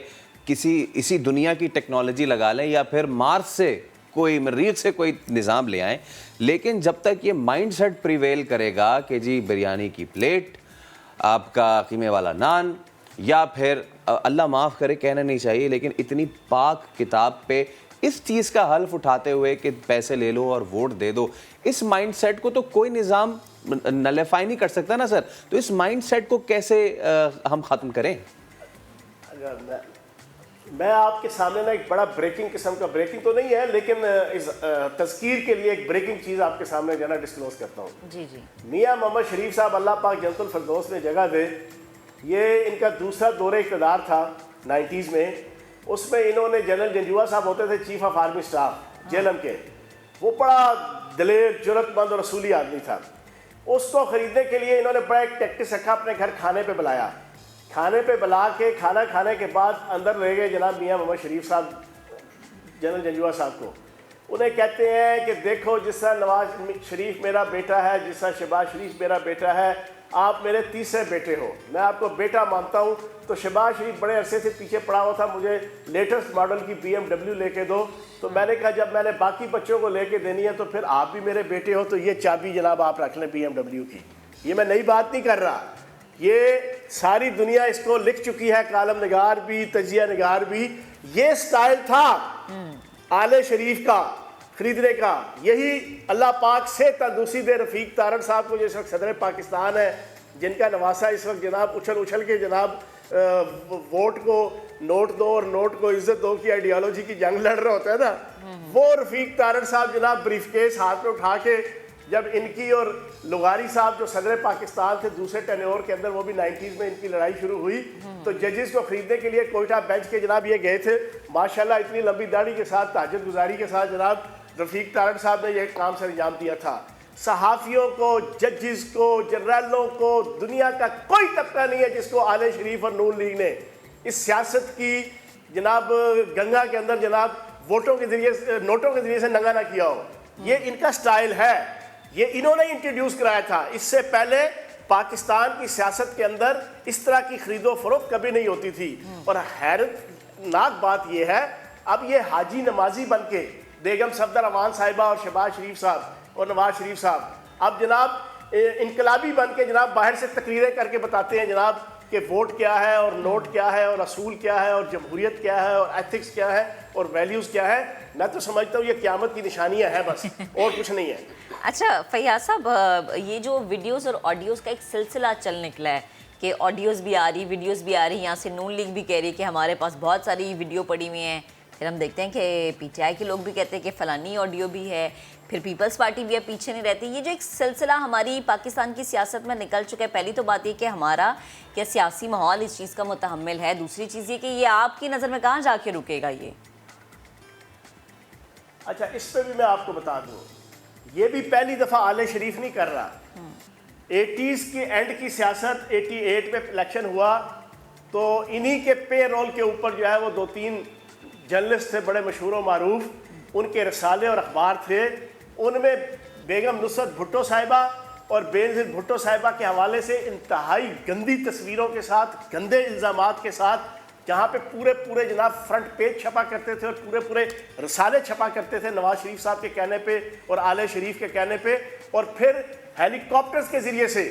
किसी इसी दुनिया की टेक्नोलॉजी लगा लें या फिर मार्स से कोई मरीज से कोई निज़ाम ले आएँ, लेकिन जब तक ये माइंडसेट प्रिवेल करेगा कि जी बिरयानी की प्लेट, आपका कीमे वाला नान, या फिर अल्लाह माफ़ करे कहना नहीं चाहिए लेकिन इतनी पाक किताब पे इस चीज़ का हल्फ उठाते हुए कि पैसे ले लो और वोट दे दो, इस माइंडसेट को तो कोई निज़ाम नलेफाई नहीं कर सकता ना सर। तो इस माइंडसेट को कैसे हम ख़त्म करें? अगर मैं आपके सामने ना एक बड़ा ब्रेकिंग किस्म का, ब्रेकिंग तो नहीं है लेकिन इस तज़कीर के लिए एक ब्रेकिंग चीज़ आपके सामने जो है ना डिस्क्लोज करता हूँ। जी जी। मियाँ मोहम्मद शरीफ साहब अल्लाह पाक जन्नतुल फिरदौस में जगह दे, ये इनका दूसरा दौरे इक़्तिदार था 90s में। उसमें इन्होंने जनरल जंजुआ साहब होते थे chief of army staff JLM के, वो बड़ा दिलेर जुर्रतमंद और रसूली आदमी था। उसको ख़रीदने के लिए इन्होंने बड़ा एक टैक्टिस रखा, अपने घर खाने पे बुलाया, खाने पे बुला के खाना खाने के बाद अंदर ले गए जनाब मियाँ मोहम्मद शरीफ साहब जनरल जंजुआ साहब को। उन्हें कहते हैं कि देखो जिस तरह नवाज शरीफ मेरा बेटा है, जिस तरह शहबाज शरीफ मेरा बेटा है, आप मेरे तीसरे बेटे हो, मैं आपको बेटा मानता हूँ। तो शहबाज शरीफ बड़े अरसे से पीछे पड़ा हुआ था, मुझे लेटेस्ट मॉडल की BMW लेके दो। तो मैंने कहा जब मैंने बाकी बच्चों को लेके देनी है तो फिर आप भी मेरे बेटे हो, तो ये चाबी जनाब आप रख लें BMW की। ये मैं नई बात नहीं कर रहा, ये सारी दुनिया इसको लिख चुकी है, कालम निगार भी, तजिया निगार भी। ये स्टाइल था आले शरीफ का खरीदने का। यही अल्लाह पाक से तंदुरुस्ती दे रफ़ीक तारड़ साहब को, जिस वक्त सदर पाकिस्तान है, जिनका नवासा इस वक्त जनाब उछल उछल के जनाब वोट को नोट दो और नोट को इज्जत दो की आइडियोलॉजी की जंग लड़ रहा होता है ना, वो रफ़ीक तारड़ साहब जनाब ब्रीफकेस हाथ में उठा के, जब इनकी और लुगारी साहब जो सदर पाकिस्तान थे दूसरे टेन्योर के अंदर, वो भी 90s में इनकी लड़ाई शुरू हुई, तो जजेस को खरीदने के लिए कोयटा बेंच के जनाब ये गए थे। माशाल्लाह इतनी लंबी दाढ़ी के साथ, ताजद गुजारी के साथ जनाब रफ़ीक तारड़ साहब ने यह काम सर अंजाम दिया था। सहाफ़ियों को, जजेस को, जनरलों को, दुनिया का कोई तबका नहीं है जिसको आले शरीफ और नून लीग ने इस सियासत की जनाब गंगा के अंदर जनाब वोटों के जरिए, नोटों के जरिए से नंगा ना किया हो। ये इनका स्टाइल है, ये इन्होंने इंट्रोड्यूस कराया था। इससे पहले पाकिस्तान की सियासत के अंदर इस तरह की खरीदो फरोख्त कभी नहीं होती थी। और हैरतनाक बात यह है, अब ये हाजी नमाजी बन के बेगम सफदर अमान साहिबा और शहबाज शरीफ साहब और नवाज शरीफ साहब अब जनाब इनकलाबी बन के जनाब बाहर से तकरीरें करके बताते हैं जनाब कि वोट क्या है और नोट क्या है और असूल क्या है और जमहूरियत क्या है और एथिक्स क्या है और वैल्यूज़ क्या है। मैं तो समझता हूँ ये क़यामत की निशानियाँ हैं बस, और कुछ नहीं है। अच्छा फैयाज साहब, ये जो वीडियोस और ऑडियोज़ का एक सिलसिला चल निकला है कि ऑडियोज़ भी आ रही, वीडियोज़ भी आ रही, यहाँ से नून लीग भी कह रही है कि हमारे पास बहुत सारी वीडियो पड़ी हुई हैं, फिर हम देखते हैं कि PTI के लोग भी कहते हैं कि फ़लानी ऑडियो भी है, फिर पीपल्स पार्टी भी है, पीछे नहीं रहती। ये जो एक सिलसिला हमारी पाकिस्तान की सियासत में निकल चुका है, पहली तो बात ये कि हमारा क्या सियासी माहौल इस चीज़ का मुतहम्मिल है, दूसरी चीज़ ये कि ये आपकी नज़र में कहाँ जाके रुकेगा ये? अच्छा, इस पर भी मैं आपको बता दूँ, ये भी पहली दफ़ा आले शरीफ नहीं कर रहा। 80s की एंड की सियासत, 88 में इलेक्शन हुआ तो इन्हीं के पे रोल के ऊपर जो है वो 2-3 जर्नलिस्ट थे बड़े मशहूर व मारूफ, उनके रसाले और अखबार थे। उनमें बेगम नुसरत भुट्टो साहिबा और बेनज़ीर भुट्टो साहिबा के हवाले से इंतहाई गंदी तस्वीरों के साथ, गंदे इल्ज़ामात के साथ, जहाँ पे पूरे पूरे जनाब फ्रंट पेज छपा करते थे और पूरे पूरे रसाले छपा करते थे नवाज शरीफ साहब के कहने पे और आले शरीफ के कहने पे। और फिर हेलीकॉप्टर्स के ज़रिए से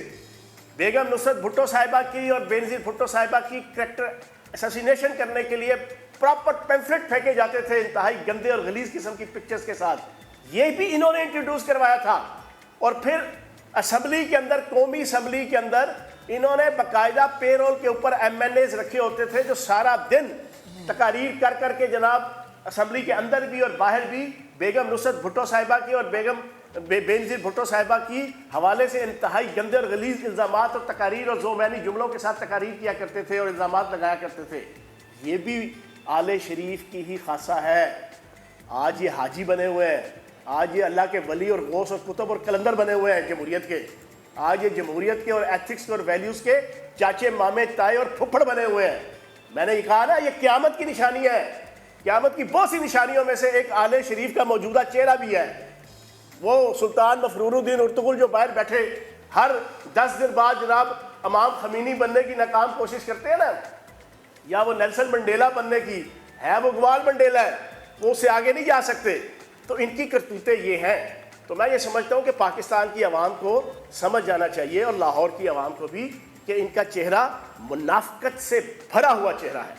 बेगम नुसरत भुट्टो साहिबा की और बेनज़ीर भुट्टो साहिबा की कैरेक्टर असैसिनेशन करने के लिए प्रॉपर पैम्फलेट फेंके जाते थे इंतहाई गंदे और गलीज किस्म की पिक्चर्स के साथ। ये भी इन्होंने इंट्रोड्यूस करवाया था। और फिर असम्बली के अंदर, कौमी असम्बली के अंदर इन्होंने बाकायदा पेरोल के ऊपर MNAs रखे होते थे जो सारा दिन तकारीर कर करके जनाब असम्बली के अंदर भी और बाहर भी बेगम नुसरत भुट्टो साहिबा की और बेनज़ीर भुट्टो साहिबा की हवाले से इंतहाई गंदे और गलीज इल्ज़ामात और तकारीर और ज़ोमैनी जुमलों के साथ तकारीर किया करते थे और इल्ज़ामात लगाया करते थे। ये भी आले शरीफ की ही खासा है। आज ये हाजी बने हुए हैं, आज ये अल्लाह के वली और गौस और कुतुब और कलंदर बने हुए हैं जमहूरियत के। आज ये जमहूरियत के और एथिक्स और वैल्यूज़ के चाचे, मामे, ताए और फुफ्फड़ बने हुए हैं। मैंने ये कहा ना, ये क़यामत की निशानी है। क़यामत की बहुत सी निशानियों में से एक आले शरीफ का मौजूदा चेहरा भी है। वो सुल्तान मफरूरुद्दीन उर्तुगुल जो बाहर बैठे हर 10 दिन बाद जनाब इमाम खमीनी बनने की नाकाम कोशिश करते हैं ना, या वो नेल्सन मंडेला बनने की है, वो ग्वाल मंडेला है, वो उससे आगे नहीं जा सकते। तो इनकी करतूतें ये हैं। तो मैं ये समझता हूँ कि पाकिस्तान की आवाम को समझ जाना चाहिए और लाहौर की आवाम को भी कि इनका चेहरा मुनाफकत से भरा हुआ चेहरा है।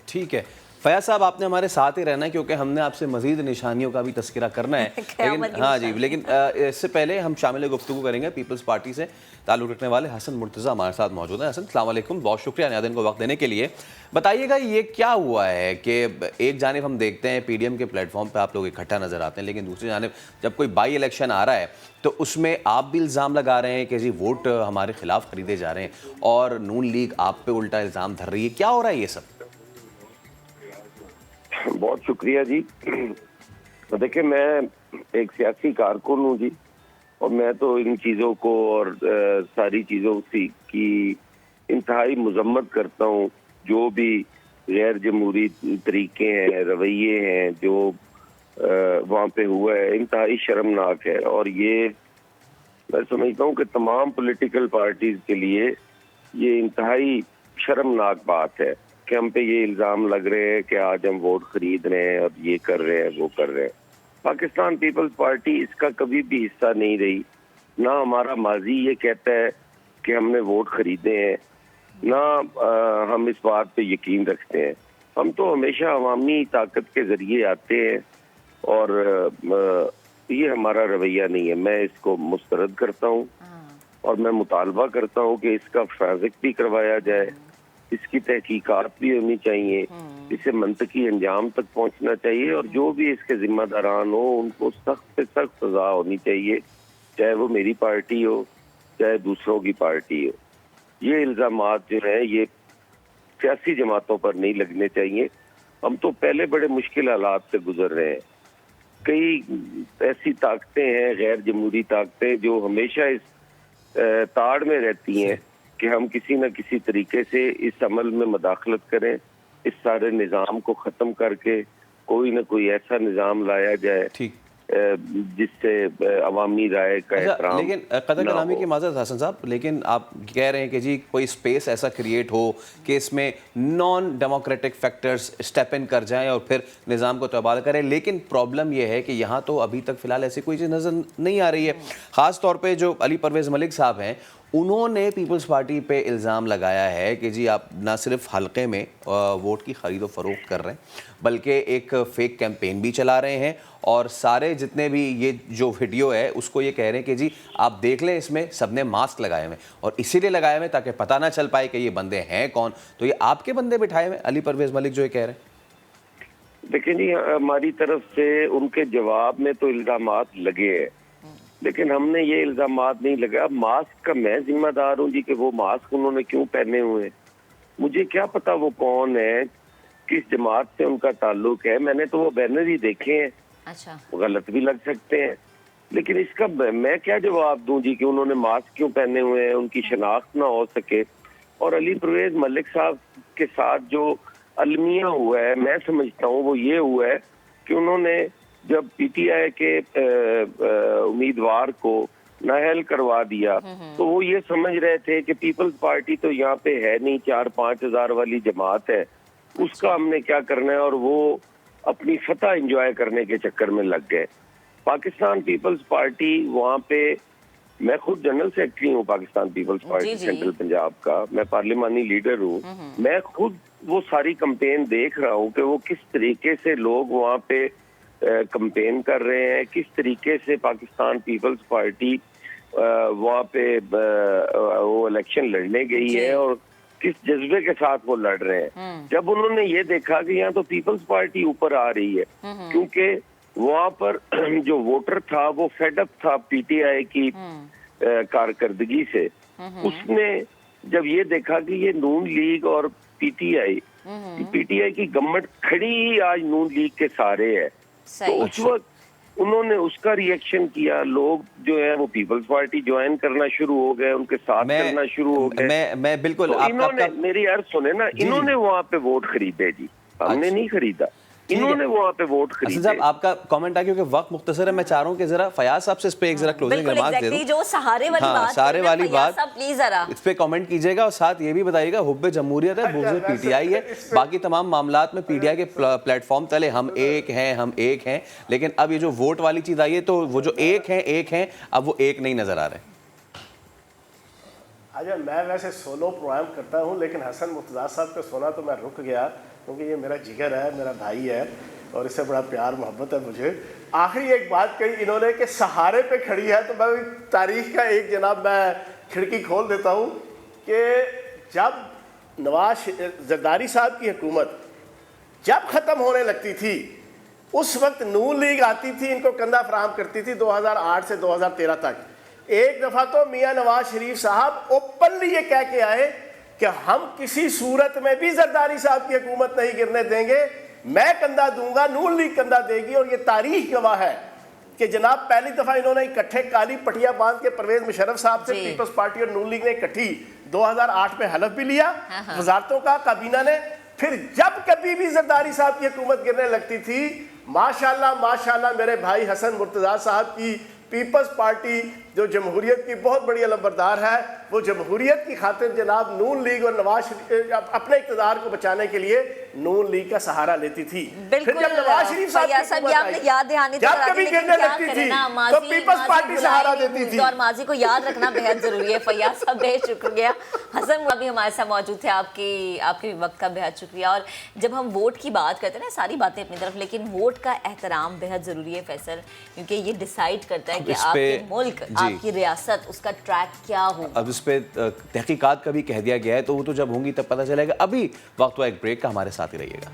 ठीक है फयाज साहब, आपने हमारे साथ ही रहना है क्योंकि हमने आपसे मजीद निशानियों का भी तस्करा करना है। लेकिन हाँ जी, लेकिन इससे पहले हम शामिल गुफ्तगू करेंगे पीपल्स पार्टी से ताल्लुक़ रखने वाले हसन मुर्तज़ा हमारे साथ मौजूद हैं। हसन, अस्सलाम वालेकुम, बहुत शुक्रिया नियादिन को वक्त देने के लिए। बताइएगा ये क्या हुआ है कि एक जानिब हम देखते हैं PDM के प्लेटफॉर्म पर आप लोग इकट्ठा नज़र आते हैं, लेकिन दूसरी जानिब जब कोई बाई इलेक्शन आ रहा है तो उसमें आप भी इल्ज़ाम लगा रहे हैं कि जी वोट हमारे खिलाफ खरीदे जा रहे हैं और नून लीग आप पे उल्टा इल्ज़ाम धर रही है। क्या हो रहा है ये सब? बहुत शुक्रिया जी। तो देखिए, मैं एक सियासी कारकुन हूँ जी, और मैं तो इन चीज़ों को और सारी चीज़ों की इंतहाई मजम्मत करता हूँ। जो भी गैर जमहूरी तरीके हैं, रवैये हैं जो वहाँ पे हुआ है, इंतहाई शर्मनाक है। और ये मैं समझता हूँ कि तमाम पॉलिटिकल पार्टीज के लिए ये इंतहाई शर्मनाक बात है कि हम पे ये इल्ज़ाम लग रहे हैं कि आज हम वोट खरीद रहे हैं और ये कर रहे हैं, वो कर रहे हैं। पाकिस्तान पीपल्स पार्टी इसका कभी भी हिस्सा नहीं रही। ना हमारा माजी ये कहता है कि हमने वोट खरीदे हैं, ना हम इस बात पे यकीन रखते हैं। हम तो हमेशा अवामी ताकत के ज़रिए आते हैं और ये हमारा रवैया नहीं है। मैं इसको मुस्तरद करता हूँ और मैं मुतालबा करता हूँ कि इसका फाजिक भी करवाया जाए, इसकी तहकीकात भी होनी चाहिए, इसे मंतकी अंजाम तक पहुंचना चाहिए और जो भी इसके जिम्मेदारान हो उनको सख्त से सख्त सजा होनी चाहिए, चाहे वो मेरी पार्टी हो चाहे दूसरों की पार्टी हो। ये इल्ज़ामात जो है ये सियासी जमातों पर नहीं लगने चाहिए। हम तो पहले बड़े मुश्किल हालात से गुजर रहे हैं। कई ऐसी ताकतें हैं, गैर जमहूरी ताकतें, जो हमेशा इस ताड़ में रहती हैं कि हम किसी न किसी तरीके से इस अमल में मदाखलत करें, इस सारे निज़ाम को ख़त्म करके कोई न कोई ऐसा निज़ाम लाया जाए जिससे अवामी राय का एहतराम। लेकिन कदर कलामी की माज़रत हसन साहब, लेकिन आप कह रहे हैं कि जी कोई स्पेस ऐसा क्रिएट हो कि इसमें non democratic factors step in कर जाएं और फिर निज़ाम को तबादला करें। लेकिन प्रॉब्लम यह है कि यहाँ तो अभी तक फ़िलहाल ऐसी कोई चीज़ नज़र नहीं आ रही है। ख़ास तौर पे जो अली परवेज़ मलिक साहब हैं, उन्होंने पीपल्स पार्टी पे इल्ज़ाम लगाया है कि जी आप ना सिर्फ हल्के में वोट की ख़रीदो फरोख्त कर रहे हैं, बल्कि एक फ़ेक कैंपेन भी चला रहे हैं और सारे जितने भी ये जो वीडियो है उसको ये कह रहे हैं कि जी आप देख लें, इसमें सबने मास्क लगाए हुए और इसीलिए लगाए हुए ताकि पता ना चल पाए कि ये बंदे हैं कौन। तो ये आपके बंदे बिठाए हुए अली परवेज़ मलिक जो ये कह रहे हैं? देखिए जी, हमारी तरफ से उनके जवाब में तो इल्ज़ामात लगे हैं, लेकिन हमने ये इल्ज़ामात नहीं लगाया। मास्क का मैं जिम्मेदार हूँ जी कि वो मास्क उन्होंने क्यों पहने हुए हैं। मुझे क्या पता वो कौन है, किस जमात से उनका ताल्लुक है। मैंने तो वो बैनर ही देखे हैं। अच्छा, गलत भी लग सकते हैं, लेकिन इसका मैं क्या जवाब दूं जी कि उन्होंने मास्क क्यों पहने हुए हैं, उनकी शनाख्त ना हो सके। और अली परवेज मलिक साहब के साथ जो अलमिया हुआ है, मैं समझता हूँ वो ये हुआ है कि उन्होंने जब PTI के उम्मीदवार को नाअहल करवा दिया तो वो ये समझ रहे थे कि पीपल्स पार्टी तो यहाँ पे है नहीं, 4-5 हज़ार वाली जमात है, उसका हमने क्या करना है, और वो अपनी फतह एंजॉय करने के चक्कर में लग गए। पाकिस्तान पीपल्स पार्टी वहाँ पे, मैं खुद जनरल सेक्रेटरी हूँ Pakistan Peoples Party Central Punjab का, मैं पार्लिमानी लीडर हूँ। मैं खुद वो सारी कैंपेन देख रहा हूँ कि वो किस तरीके से लोग वहाँ पे कैंपेन कर रहे हैं, किस तरीके से पाकिस्तान पीपल्स पार्टी वहाँ पे वो इलेक्शन लड़ने गई है और किस जज्बे के साथ वो लड़ रहे हैं। जब उन्होंने ये देखा कि यहाँ तो पीपल्स पार्टी ऊपर आ रही है, क्योंकि वहाँ पर जो वोटर था वो फेडअप था PTI की कारकर्दगी से, उसने जब ये देखा कि ये नून लीग और PTI की गवर्नमेंट खड़ी ही आज नून लीग के सहारे है, तो उस वक्त उन्होंने उसका रिएक्शन किया। लोग जो है वो पीपल्स पार्टी ज्वाइन करना शुरू हो गए, उनके साथ करना शुरू हो गए। मैं बिल्कुल तो इन्होंने मेरी अर्ज सुने ना, इन्होंने वहाँ पे वोट खरीदे जी, हमने नहीं खरीदा। इन्होंने वहाँ पे वोट असद खरीदे। साहब आपका कमेंट आ क्योंकि वक्त मुख्तसर है, मैं चाह रहा हूँ कि जरा फयाज साहब से इस पे एक जरा क्लोजिंग बिल्कुल रिमार्क दे exactly, दूं। जो सहारे वाली हाँ, बात सहारे करना, वाली फयाज बात साहब प्लीज जरा इस पे कमेंट कीजिएगा और साथ ये भी बताइएगा हुब्बे जमहूरियत है, बुग़्ज़ पीटीआई है, बाकी तमाम मामलात में पीटीआई के प्लेटफॉर्म तले हम एक हैं, लेकिन अब ये जो वोट वाली चीज आई है तो वो जो एक हैं अब वो एक नहीं नजर आ रहे। अच्छा, मैं वैसे सोलो प्रोग्राम करता हूँ, लेकिन हसन मुर्तज़ा साहब का सुना तो मैं रुक गया, क्योंकि ये मेरा जिगर है, मेरा भाई है और इससे बड़ा प्यार मोहब्बत है मुझे। आखिरी एक बात कही इन्होंने कि सहारे पे खड़ी है, तो मैं तारीख का एक जनाब मैं खिड़की खोल देता हूँ कि जब नवाज जरदारी साहब की हुकूमत जब ख़त्म होने लगती थी, उस वक्त नून लीग आती थी, इनको कंधा फराहम करती थी 2008 से 2013 तक। एक दफ़ा तो मियाँ नवाज शरीफ साहब ओपनली ये कह के आए कि हम किसी सूरत में भी जरदारी साहब की हुकूमत नहीं गिरने देंगे, मैं कंधा दूंगा, नून लीग कंधा देगी। और ये तारीख गवाह है कि जनाब पहली दफ़ा इन्होंने इकट्ठे काली पटिया बांध के परवेज मुशर्रफ साहब से पीपल्स पार्टी और नून लीग ने इकट्ठी 2008 में हलफ भी लिया वजारतों का काबीना ने। फिर जब कभी भी जरदारी साहब की हुकूमत गिरने लगती थी, माशाल्लाह माशाल्लाह मेरे भाई हसन मुर्तज़ा साहब की पीपल्स पार्टी जो जमहूरियत की बहुत बड़ी अलंबरदार है, वो जमहूरियत की खातिर जनाब नून लीग और नवाज अपने इक़्तिदार को बचाने के लिए नून लीग का सहारा लेती थी। फिर जब नवाज शरीफ साहब याद दहानी जब कभी गिरने लगती थी तो पीपल्स पार्टी सहारा देती थी। और माजी को याद रखना बेहद जरूरी है। फैयाज साहब बेहद शुक्रिया। हसन अभी हमारे साथ मौजूद थे, आपके वक्त का बेहद शुक्रिया। और जब हम वोट की बात करते हैं ना, सारी बातें अपनी तरफ, लेकिन वोट का एहतराम बेहद जरूरी है फैसल, क्योंकि ये डिसाइड करता है कि आपके मुल्क, आपकी रियासत, उसका ट्रैक क्या होगा। अब इस पे तहकीकात का भी कह दिया गया है, तो वो तो जब होंगी तब पता चलेगा। अभी वक्त हुआ एक ब्रेक का, हमारे साथ ही रहिएगा।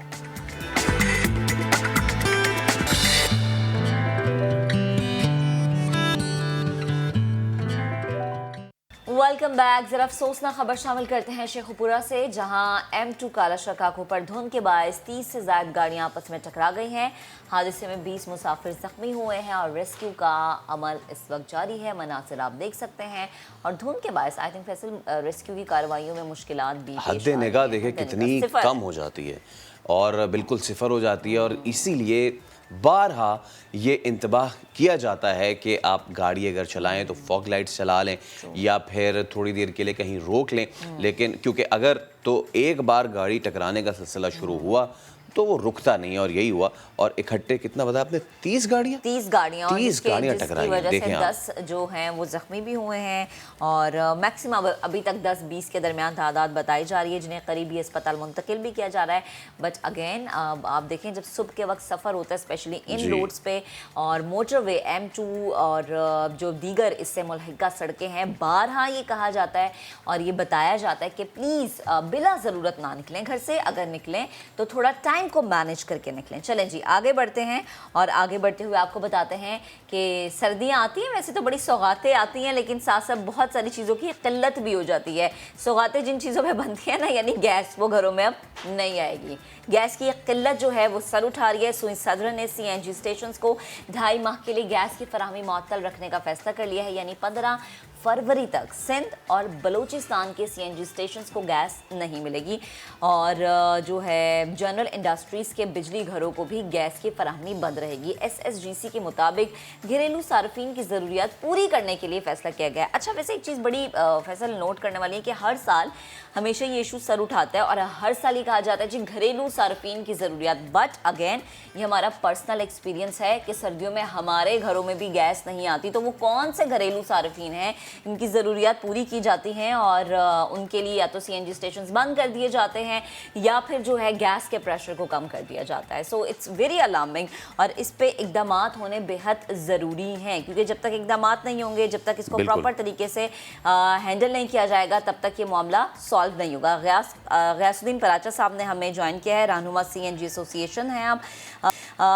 Welcome back. जरा अफसोसनाक खबर शामिल करते हैं शेखुपुरा से, जहां M2 काला शकाकों पर धुंध के बायस 30 से ज्यादा गाड़ियां आपस में टकरा गई हैं। हादसे में 20 मुसाफिर जख्मी हुए हैं और रेस्क्यू का अमल इस वक्त जारी है। मनासिर आप देख सकते हैं। और धुंध के बायस आई थिंक फैसल रेस्क्यू की कार्रवाइयों में मुश्किलात भी हद निगाह देखे कितनी कम हो जाती है और बिल्कुल सिफर हो जाती है। और इसीलिए बारहा ये इंतबाह किया जाता है कि आप गाड़ी अगर चलाएं तो फॉग लाइट्स चला लें या फिर थोड़ी देर के लिए कहीं रोक लें। लेकिन क्योंकि अगर तो एक बार गाड़ी टकराने का सिलसिला शुरू हुआ तो वो रुकता नहीं, और यही हुआ। और इकट्ठे कितना बताया आपने, 30 गाड़ियाँ 30 गाड़ियाँ टकराई, वजह से 10 जो हैं वो जख्मी भी हुए हैं। और मैक्सिमम अभी तक 10-20 के दरमियान तादाद बताई जा रही है, जिन्हें करीबी अस्पताल मुंतकिल भी किया जा रहा है। बट अगेन आप देखें, जब सुबह के वक्त सफ़र होता है स्पेशली इन रोड्स पे और मोटरवे M2 और जो दीगर इससे मुल्हिका सड़कें हैं, बारहा ये कहा जाता है और ये बताया जाता है कि प्लीज़ बिला ज़रूरत ना निकलें घर से। अगर निकलें तो थोड़ा टाइम को मैनेज करके निकलें। चलें जी, आगे बढ़ते हैं। और आगे बढ़ते हुए आपको बताते हैं कि सर्दियां आती हैं, वैसे तो बड़ी सौगातें आती हैं, लेकिन साथ साथ बहुत सारी चीज़ों की किल्लत भी हो जाती है। सौगातें जिन चीज़ों पे बनती हैं ना, यानी गैस, वो घरों में अब नहीं आएगी। गैस की किल्लत जो है वो सर उठा रही है। सुई सदर ने CNG स्टेशन को 2.5 माह के लिए गैस की फराहमी मुअत्तल रखने का फैसला कर लिया है, यानी 15 फरवरी तक सिंध और बलूचिस्तान के CNG स्टेशन को गैस नहीं मिलेगी। और जो है जनरल इंडस्ट्रीज़ के बिजली घरों को भी गैस की फराहमी बंद रहेगी। SSGC के मुताबिक घरेलू सार्फिन की ज़रूरियात पूरी करने के लिए फ़ैसला किया गया है। अच्छा, वैसे एक चीज़ बड़ी फैसल नोट करने वाली है कि हर साल हमेशा ये इशू सर उठाता है और हर साल ये कहा जाता है जी घरेलू सार्फिन की ज़रूरियात। बट अगेन ये हमारा पर्सनल एक्सपीरियंस है कि सर्दियों में हमारे घरों में भी गैस नहीं आती, तो वो कौन से घरेलू सार्फिन हैं इनकी ज़रूरियात पूरी की जाती हैं और उनके लिए या तो CNG स्टेशन बंद कर दिए जाते हैं या फिर जो है गैस के प्रेशर को कम कर दिया जाता है। सो इट्स वेरी अलार्मिंग और इस पे इक़दामात होने बेहद ज़रूरी हैं, क्योंकि जब तक इक़दामात नहीं होंगे, जब तक इसको प्रॉपर तरीके से हैंडल नहीं किया जाएगा, तब तक ये मामला सॉल्व नहीं होगा। गयासुद्दीन पराचा साहब ने हमें ज्वाइन किया है, रहनुमा CNG एसोसिएशन है आप।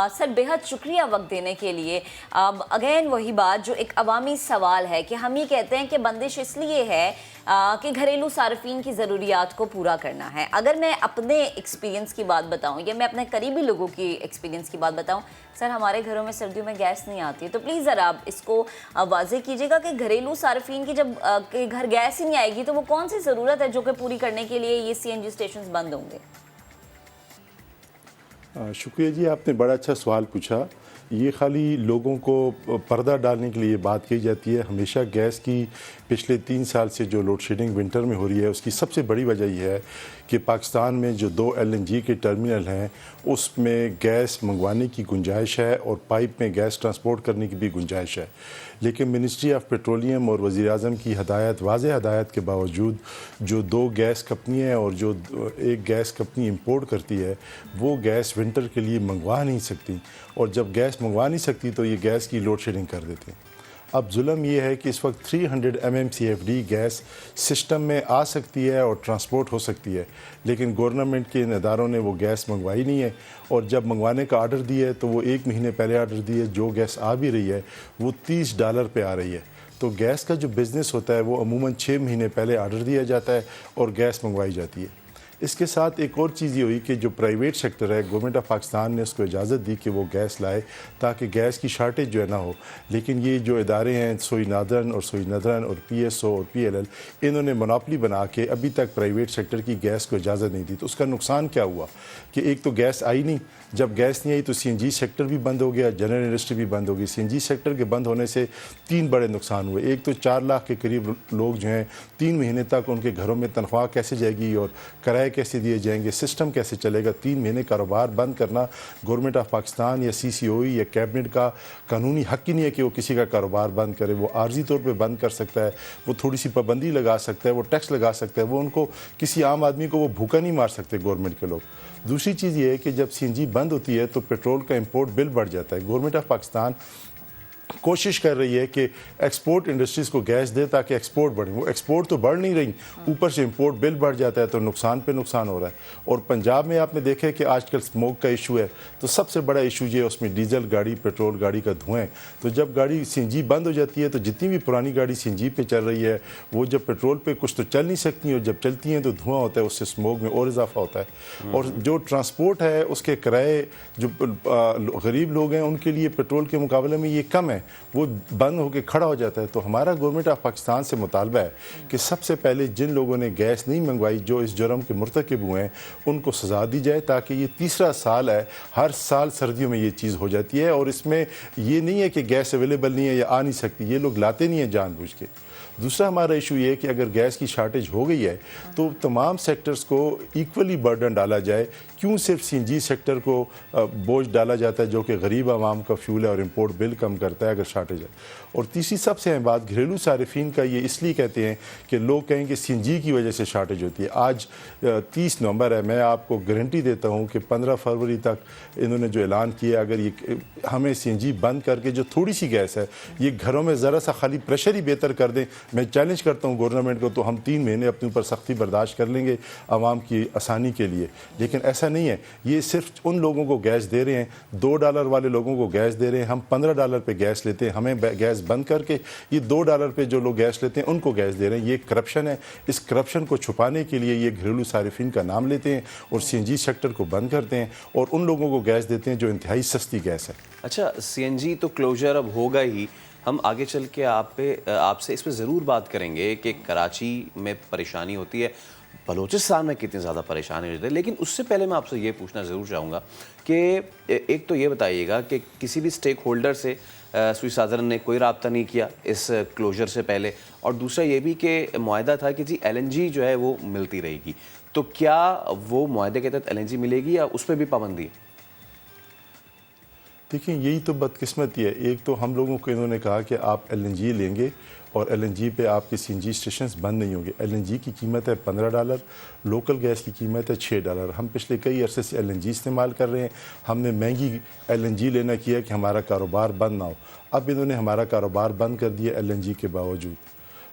सर बेहद शुक्रिया वक्त देने के लिए। अब अगेन वही बात जो एक अवामी सवाल है कि हम ये कहते हैं कि बंदिश इसलिए है कि घरेलू सार्फिन की ज़रूरियात को पूरा करना है। अगर मैं अपने एक्सपीरियंस की बात बताऊं या मैं अपने करीबी लोगों की एक्सपीरियंस की बात बताऊं, सर हमारे घरों में सर्दियों में गैस नहीं आती है, तो प्लीज़ ज़रा आप इसको वाज़ेह कीजिएगा कि घरेलू सार्फिन की जब के घर गैस ही नहीं आएगी तो वो कौन सी ज़रूरत है जो कि पूरी करने के लिए ये CNG स्टेशन बंद होंगे। शुक्रिया जी, आपने बड़ा अच्छा सवाल पूछा। ये खाली लोगों को पर्दा डालने के लिए बात कही जाती है। हमेशा गैस की पिछले 3 साल से जो लोड शेडिंग विंटर में हो रही है, उसकी सबसे बड़ी वजह यह है कि पाकिस्तान में जो 2 LNG के टर्मिनल हैं उसमें गैस मंगवाने की गुंजाइश है और पाइप में गैस ट्रांसपोर्ट करने की भी गुंजाइश है। लेकिन मिनिस्ट्री ऑफ पेट्रोलियम और वज़ीर आज़म की हदायत, वाज़ेह हदायत के बावजूद जो 2 गैस कंपनियाँ और जो एक गैस कंपनी इंपोर्ट करती है, वो गैस विंटर के लिए मंगवा नहीं सकती, और जब गैस मंगवा नहीं सकती तो ये गैस की लोड शेडिंग कर देते हैं। अब जुल्म ये है कि इस वक्त 300 MMCFD गैस सिस्टम में आ सकती है और ट्रांसपोर्ट हो सकती है, लेकिन गवर्नमेंट के इदारों ने वो गैस मंगवाई नहीं है, और जब मंगवाने का आर्डर दिया है तो वो 1 महीने पहले आर्डर दिए, जो गैस आ भी रही है वो $30 पे आ रही है। तो गैस का जो बिज़नेस होता है वो अमूमन 6 महीने पहले आर्डर दिया जाता है और गैस मंगवाई जाती है। इसके साथ एक और चीज़ ये हुई कि जो प्राइवेट सेक्टर है, गवर्नमेंट ऑफ पाकिस्तान ने उसको इजाज़त दी कि वो गैस लाए ताकि गैस की शार्टेज जो है ना हो। लेकिन ये जो इदारे हैं, सोई नादरन और PSO और PLL, इन्होंने मोनोपोली बना के अभी तक प्राइवेट सेक्टर की गैस को इजाज़त नहीं दी। तो उसका नुकसान क्या हुआ कि एक तो गैस आई नहीं, जब गैस नहीं आई तो CNG सेक्टर भी बंद हो गया, जनरल इंडस्ट्री भी बंद हो गई। CNG सेक्टर के बंद होने से 3 बड़े नुकसान हुए। एक तो 4 लाख के करीब लोग जो हैं 3 महीने तक उनके घरों में तनख्वाह कैसे जाएगी और किराए कैसे दिए जाएंगे, सिस्टम कैसे चलेगा। 3 महीने कारोबार बंद करना गवर्नमेंट ऑफ पाकिस्तान या CCOE या कैबिनेट का कानूनी हक ही नहीं है कि वो किसी का कारोबार बंद करे। वो आर्जी तौर पर बंद कर सकता है, वो थोड़ी सी पाबंदी लगा सकता है, वो टैक्स लगा सकता है, वो उनको किसी आम आदमी को वो भूखा नहीं मार सकते गवर्नमेंट के लोग। दूसरी चीज़ ये है कि जब CNG बंद होती है तो पेट्रोल का इंपोर्ट बिल बढ़ जाता है। गवर्नमेंट ऑफ पाकिस्तान कोशिश कर रही है कि एक्सपोर्ट इंडस्ट्रीज़ को गैस दे ताकि एक्सपोर्ट बढ़े, वो एक्सपोर्ट तो बढ़ नहीं रही, ऊपर से इंपोर्ट बिल बढ़ जाता है, तो नुकसान पे नुकसान हो रहा है। और पंजाब में आपने देखा है कि आजकल स्मोक का इशू है, तो सबसे बड़ा इशू ये है उसमें डीजल गाड़ी, पेट्रोल गाड़ी का धुआं है। तो जब गाड़ी CNG बंद हो जाती है तो जितनी भी पुरानी गाड़ी CNG पे चल रही है वो जब पेट्रोल पे कुछ तो चल नहीं सकती, और जब चलती हैं तो धुआं होता है, उससे स्मोक में और इजाफा होता है। और जो ट्रांसपोर्ट है उसके किराए जो गरीब लोग हैं उनके लिए पेट्रोल के मुकाबले में ये कम है, वो बंद होकर खड़ा हो जाता है। तो हमारा गवर्नमेंट ऑफ पाकिस्तान से मुतालबा है कि सबसे पहले जिन लोगों ने गैस नहीं मंगवाई, जो इस जुर्म के मुर्तकिब हुए हैं, उनको सज़ा दी जाए, ताकि ये 3रा साल है, हर साल सर्दियों में ये चीज़ हो जाती है। और इसमें ये नहीं है कि गैस अवेलेबल नहीं है या आ नहीं सकती, ये लोग लाते नहीं हैं जानबूझ के। दूसरा हमारा इशू ये है कि अगर गैस की शार्टेज हो गई है तो तमाम सेक्टर्स को इक्वली बर्डन डाला जाए। क्यों सिर्फ CNG सेक्टर को बोझ डाला जाता है जो कि गरीब आवाम का फ्यूल है और इंपोर्ट बिल कम करता है अगर शार्टेज है। और तीसरी सबसे अहम बात, घरेलू सारिफिन का ये इसलिए कहते हैं कि लोग कहें कि CNG की वजह से शार्टेज होती है। आज 30 नवंबर है, मैं आपको गारंटी देता हूँ कि 15 फरवरी तक इन्होंने जो ऐलान किया, अगर ये हमें CNG बंद करके जो थोड़ी सी गैस है ये घरों में ज़रा सा खाली प्रेशर ही बेहतर कर दें, मैं चैलेंज करता हूँ गवर्नमेंट को, तो हम 3 महीने अपने ऊपर सख्ती बर्दाश्त कर लेंगे आवाम की आसानी के लिए। लेकिन ऐसा नहीं है, ये सिर्फ उन लोगों को गैस दे रहे हैं, $2 वाले लोगों को गैस दे रहे हैं। हम $15 पे गैस लेते हैं, हमें गैस बंद करके ये $2 पे जो लोग गैस लेते हैं उनको गैस दे रहे हैं। ये करप्शन है। इस करप्शन को छुपाने के लिए ये घरेलू सारिफिन का नाम लेते हैं और CNG सेक्टर को बंद करते हैं और उन लोगों को गैस देते हैं जो इंतहाई सस्ती गैस है। अच्छा, CNG तो क्लोजर अब होगा ही, हम आगे चल के आपसे इस पर ज़रूर बात करेंगे कि कराची में परेशानी होती है, बलूचिस्तान में कितनी ज़्यादा परेशानी होती है। लेकिन उससे पहले मैं आपसे ये पूछना ज़रूर चाहूँगा कि एक तो ये बताइएगा कि किसी भी स्टेक होल्डर से सुई सादरन ने कोई रब्ता नहीं किया इस क्लोजर से पहले, और दूसरा ये भी कि मुआहदा था कि जी LNG जो है वो मिलती रहेगी, तो क्या वो मुआहदे के तहत LNG मिलेगी या उस पर भी पाबंदी है? देखिए, यही तो बदकिस्मती है। एक तो हम लोगों को इन्होंने कहा कि आप LNG लेंगे और LNG पे आपके CNG स्टेशंस बंद नहीं होंगे। LNG की कीमत है $15, लोकल गैस की कीमत है $6। हम पिछले कई अरसे से LNG इस्तेमाल कर रहे हैं, हमने महंगी LNG लेना किया कि हमारा कारोबार बंद ना हो। अब इन्होंने हमारा कारोबार बंद कर दिया LNG के बावजूद।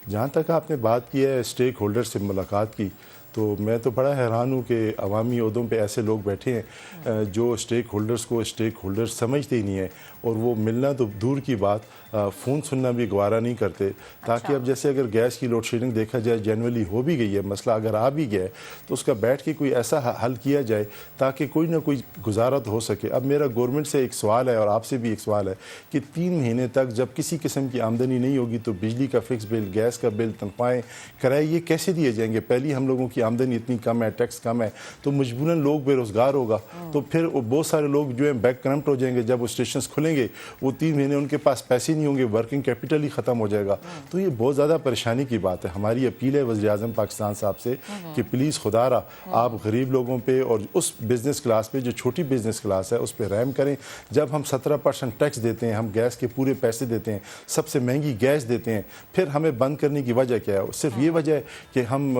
जहाँ तक आपने बात की है स्टेक होल्डर से मुलाकात की, तो मैं तो बड़ा हैरान हूँ कि अवामी ओहदों पे ऐसे लोग बैठे हैं जो स्टेक होल्डर्स को स्टेक होल्डर समझते ही नहीं है, और वो मिलना तो दूर की बात, फ़ोन सुनना भी गवारा नहीं करते। ताकि अब जैसे अगर गैस की लोड शेडिंग देखा जाए जनरली हो भी गई है, मसला अगर आ भी गया है तो उसका बैठ के कोई ऐसा हल किया जाए ताकि कोई ना कोई गुजारा तो हो सके। अब मेरा गवर्नमेंट से एक सवाल है और आपसे भी एक सवाल है कि 3 महीने तक जब किसी किस्म की आमदनी नहीं होगी तो बिजली का फिक्स बिल, गैस का बिल, तनख्वाहें, किराए ये कैसे दिए जाएंगे? पहली हम लोगों की आमदनी इतनी कम है, टैक्स कम है, तो मजबूरन लोग बेरोज़गार होगा, तो फिर बहुत सारे लोग जो है बैंक करप्ट हो जाएंगे। जब वो स्टेशन खुलेंगे वो 3 महीने उनके पास पैसे नहीं होंगे, वर्किंग कैपिटल ही ख़त्म हो जाएगा। तो ये बहुत ज़्यादा परेशानी की बात है। हमारी अपील है वज़ीर आज़म पाकिस्तान साहब से कि प्लीज़ खुदारा आप गरीब लोगों पे और उस बिज़नेस क्लास पे जो छोटी बिज़नेस क्लास है उस पर रहम करें। जब हम 17% टैक्स देते हैं, हम गैस के पूरे पैसे देते हैं, सबसे महंगी गैस देते हैं, फिर हमें बंद करने की वजह क्या है? सिर्फ ये वजह है कि हम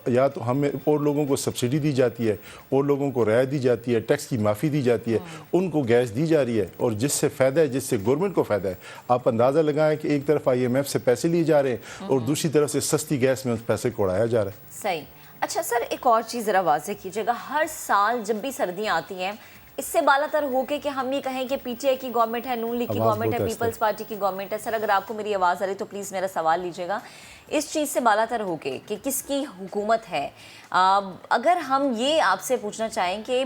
या तो हमें और लोगों को सब्सिडी दी जाती है और लोगों को रियायत दी जाती है, टैक्स की माफ़ी दी जाती है, उनको गैस दी जा रही है और जिससे फ़ायदा है, जिससे गवर्नमेंट को फ़ायदा है। आप अंदाज़ा लगाएं कि एक तरफ IMF से पैसे लिए जा रहे हैं और दूसरी तरफ से सस्ती गैस में उस पैसे को उड़ाया जा रहा है। सही। अच्छा सर, एक और चीज़ ज़रा वाज़ेह कीजिएगा, हर साल जब भी सर्दियाँ आती हैं, इससे बालातर हो के कि हम ये कहें कि PTI की गवर्नमेंट है, नून लीग की गवर्नमेंट है, पीपल्स पार्टी की गवर्नमेंट है। सर अगर आपको मेरी आवाज़ आ रही तो प्लीज़ मेरा सवाल लीजिएगा। इस चीज़ से बालातर हो के कि किसकी हुकूमत है, अगर हम ये आपसे पूछना चाहें कि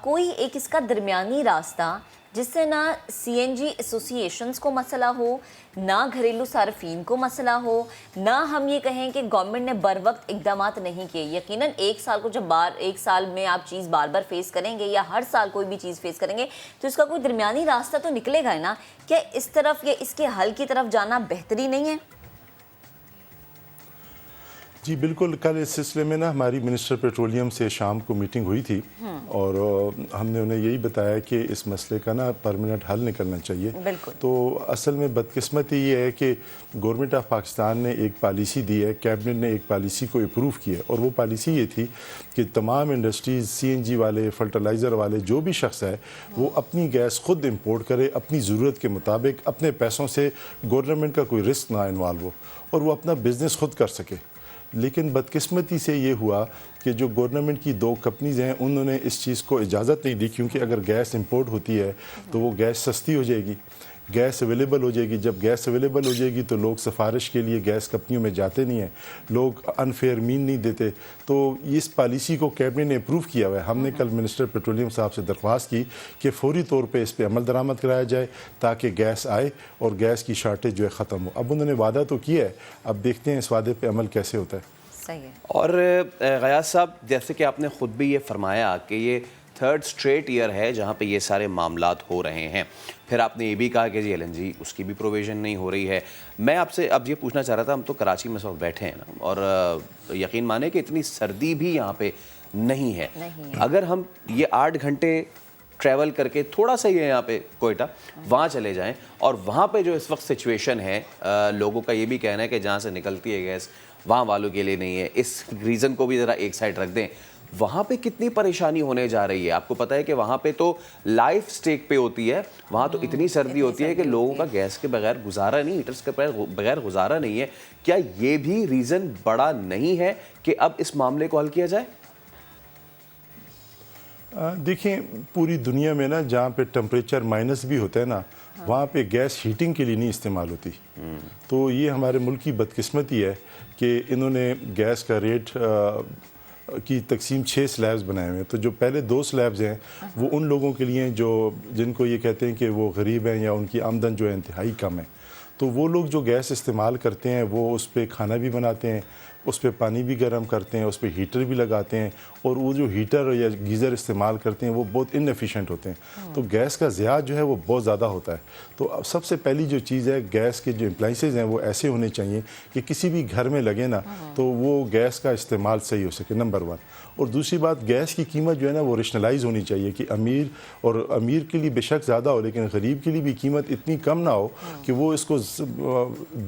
कोई एक इसका दरमियानी रास्ता जिससे ना CNG एसोसिएशंस को मसला हो, ना घरेलू सार्फिन को मसला हो, ना हम ये कहें कि गवर्नमेंट ने बर वक्त इकदाम नहीं किए। यकीनन एक साल को जब एक साल में आप चीज़ बार बार फेस करेंगे या हर साल कोई भी चीज़ फेस करेंगे तो इसका कोई दरमियानी रास्ता तो निकलेगा ही ना। क्या इस तरफ या इसके हल की तरफ जाना बेहतरी नहीं है? जी बिल्कुल, कल इस सिलसिले में ना हमारी मिनिस्टर पेट्रोलियम से शाम को मीटिंग हुई थी और हमने उन्हें यही बताया कि इस मसले का ना परमानेंट हल निकलना चाहिए। तो असल में बदकिस्मती ये है कि गवर्नमेंट ऑफ पाकिस्तान ने एक पॉलिसी दी है, कैबिनेट ने एक पॉलिसी को अप्रूव किया और वो पॉलिसी ये थी कि तमाम इंडस्ट्रीज़, CNG वाले, फर्टिलाइज़र वाले, जो भी शख्स है वो अपनी गैस खुद इंपोर्ट करे, अपनी ज़रूरत के मुताबिक अपने पैसों से, गवर्नमेंट का कोई रिस्क ना इन्वॉल्व हो और वो अपना बिज़नेस खुद कर सके। लेकिन बदकिस्मती से ये हुआ कि जो गवर्नमेंट की 2 कंपनीज़ हैं उन्होंने इस चीज़ को इजाज़त नहीं दी, क्योंकि अगर गैस इंपोर्ट होती है तो वो गैस सस्ती हो जाएगी, गैस अवेलेबल हो जाएगी। जब गैस अवेलेबल हो जाएगी तो लोग सिफारिश के लिए गैस कंपनियों में जाते नहीं हैं, लोग अनफेयर मीन नहीं देते। तो इस पॉलिसी को कैबिनेट ने अप्रूव किया हुआ है। हमने कल मिनिस्टर पेट्रोलियम साहब से दरख्वास्त की कि फौरी तौर पे इस पर अमल दरामद कराया जाए ताकि गैस आए और गैस की शार्टेज जो है ख़त्म हो। अब उन्होंने वादा तो किया है, अब देखते हैं इस वादे पर अमल कैसे होता है। सही है। और गयास साहब, जैसे कि आपने ख़ुद भी ये फरमाया कि ये 3rd स्ट्रेट ईयर है जहाँ पे ये सारे मामलात हो रहे हैं, फिर आपने ये भी कहा कि जी LNG उसकी भी प्रोविज़न नहीं हो रही है। मैं आपसे अब ये पूछना चाह रहा था, हम तो कराची में सब बैठे हैं ना, और यकीन माने कि इतनी सर्दी भी यहाँ पे नहीं है। अगर हम ये 8 घंटे ट्रैवल करके थोड़ा सा ये यहाँ पे कोयटा वहाँ चले जाएं और वहाँ पे जो इस वक्त सिचुएशन है, लोगों का ये भी कहना है कि जहाँ से निकलती है गैस वहाँ वालों के लिए नहीं है, इस रीज़न को भी ज़रा एक साइड रख दें। वहाँ पे कितनी परेशानी होने जा रही है? आपको पता है कि वहाँ पे तो लाइफ स्टेक पे होती है, वहाँ तो इतनी सर्दी होती है कि लोगों का गैस के बगैर गुजारा नहीं, हीटर्स के बगैर गुजारा नहीं है। क्या ये भी रीज़न बड़ा नहीं है कि अब इस मामले को हल किया जाए? देखिए, पूरी दुनिया में ना जहाँ पे टेम्परेचर माइनस भी होता है ना, वहाँ पे गैस हीटिंग के लिए नहीं इस्तेमाल होती। तो ये हमारे मुल्क की बदकिस्मती है कि इन्होंने गैस का रेट की तकसीम 6 स्लैब्स बनाए हुए हैं। तो जो पहले 2 स्लैब्स हैं वो उन लोगों के लिए जो जिनको ये कहते हैं कि वो गरीब हैं या उनकी आमदन जो है इंतहाई कम है, तो वो लोग जो गैस इस्तेमाल करते हैं वो उस पर खाना भी बनाते हैं, उस पर पानी भी गर्म करते हैं, उस पर हीटर भी लगाते हैं, और वो जो हीटर या गीज़र इस्तेमाल करते हैं वो बहुत इनएफिशिएंट होते हैं। तो गैस का ज़िया जो है वो बहुत ज़्यादा होता है। तो अब सबसे पहली जो चीज़ है, गैस के जो अप्लाइंसेज हैं वो ऐसे होने चाहिए कि किसी भी घर में लगे ना तो वो गैस का इस्तेमाल सही हो सके, नंबर 1। और दूसरी बात, गैस की कीमत जो है ना वो रेशनलाइज होनी चाहिए कि अमीर के लिए बेशक ज़्यादा हो लेकिन गरीब के लिए भी कीमत इतनी कम ना हो कि वो इसको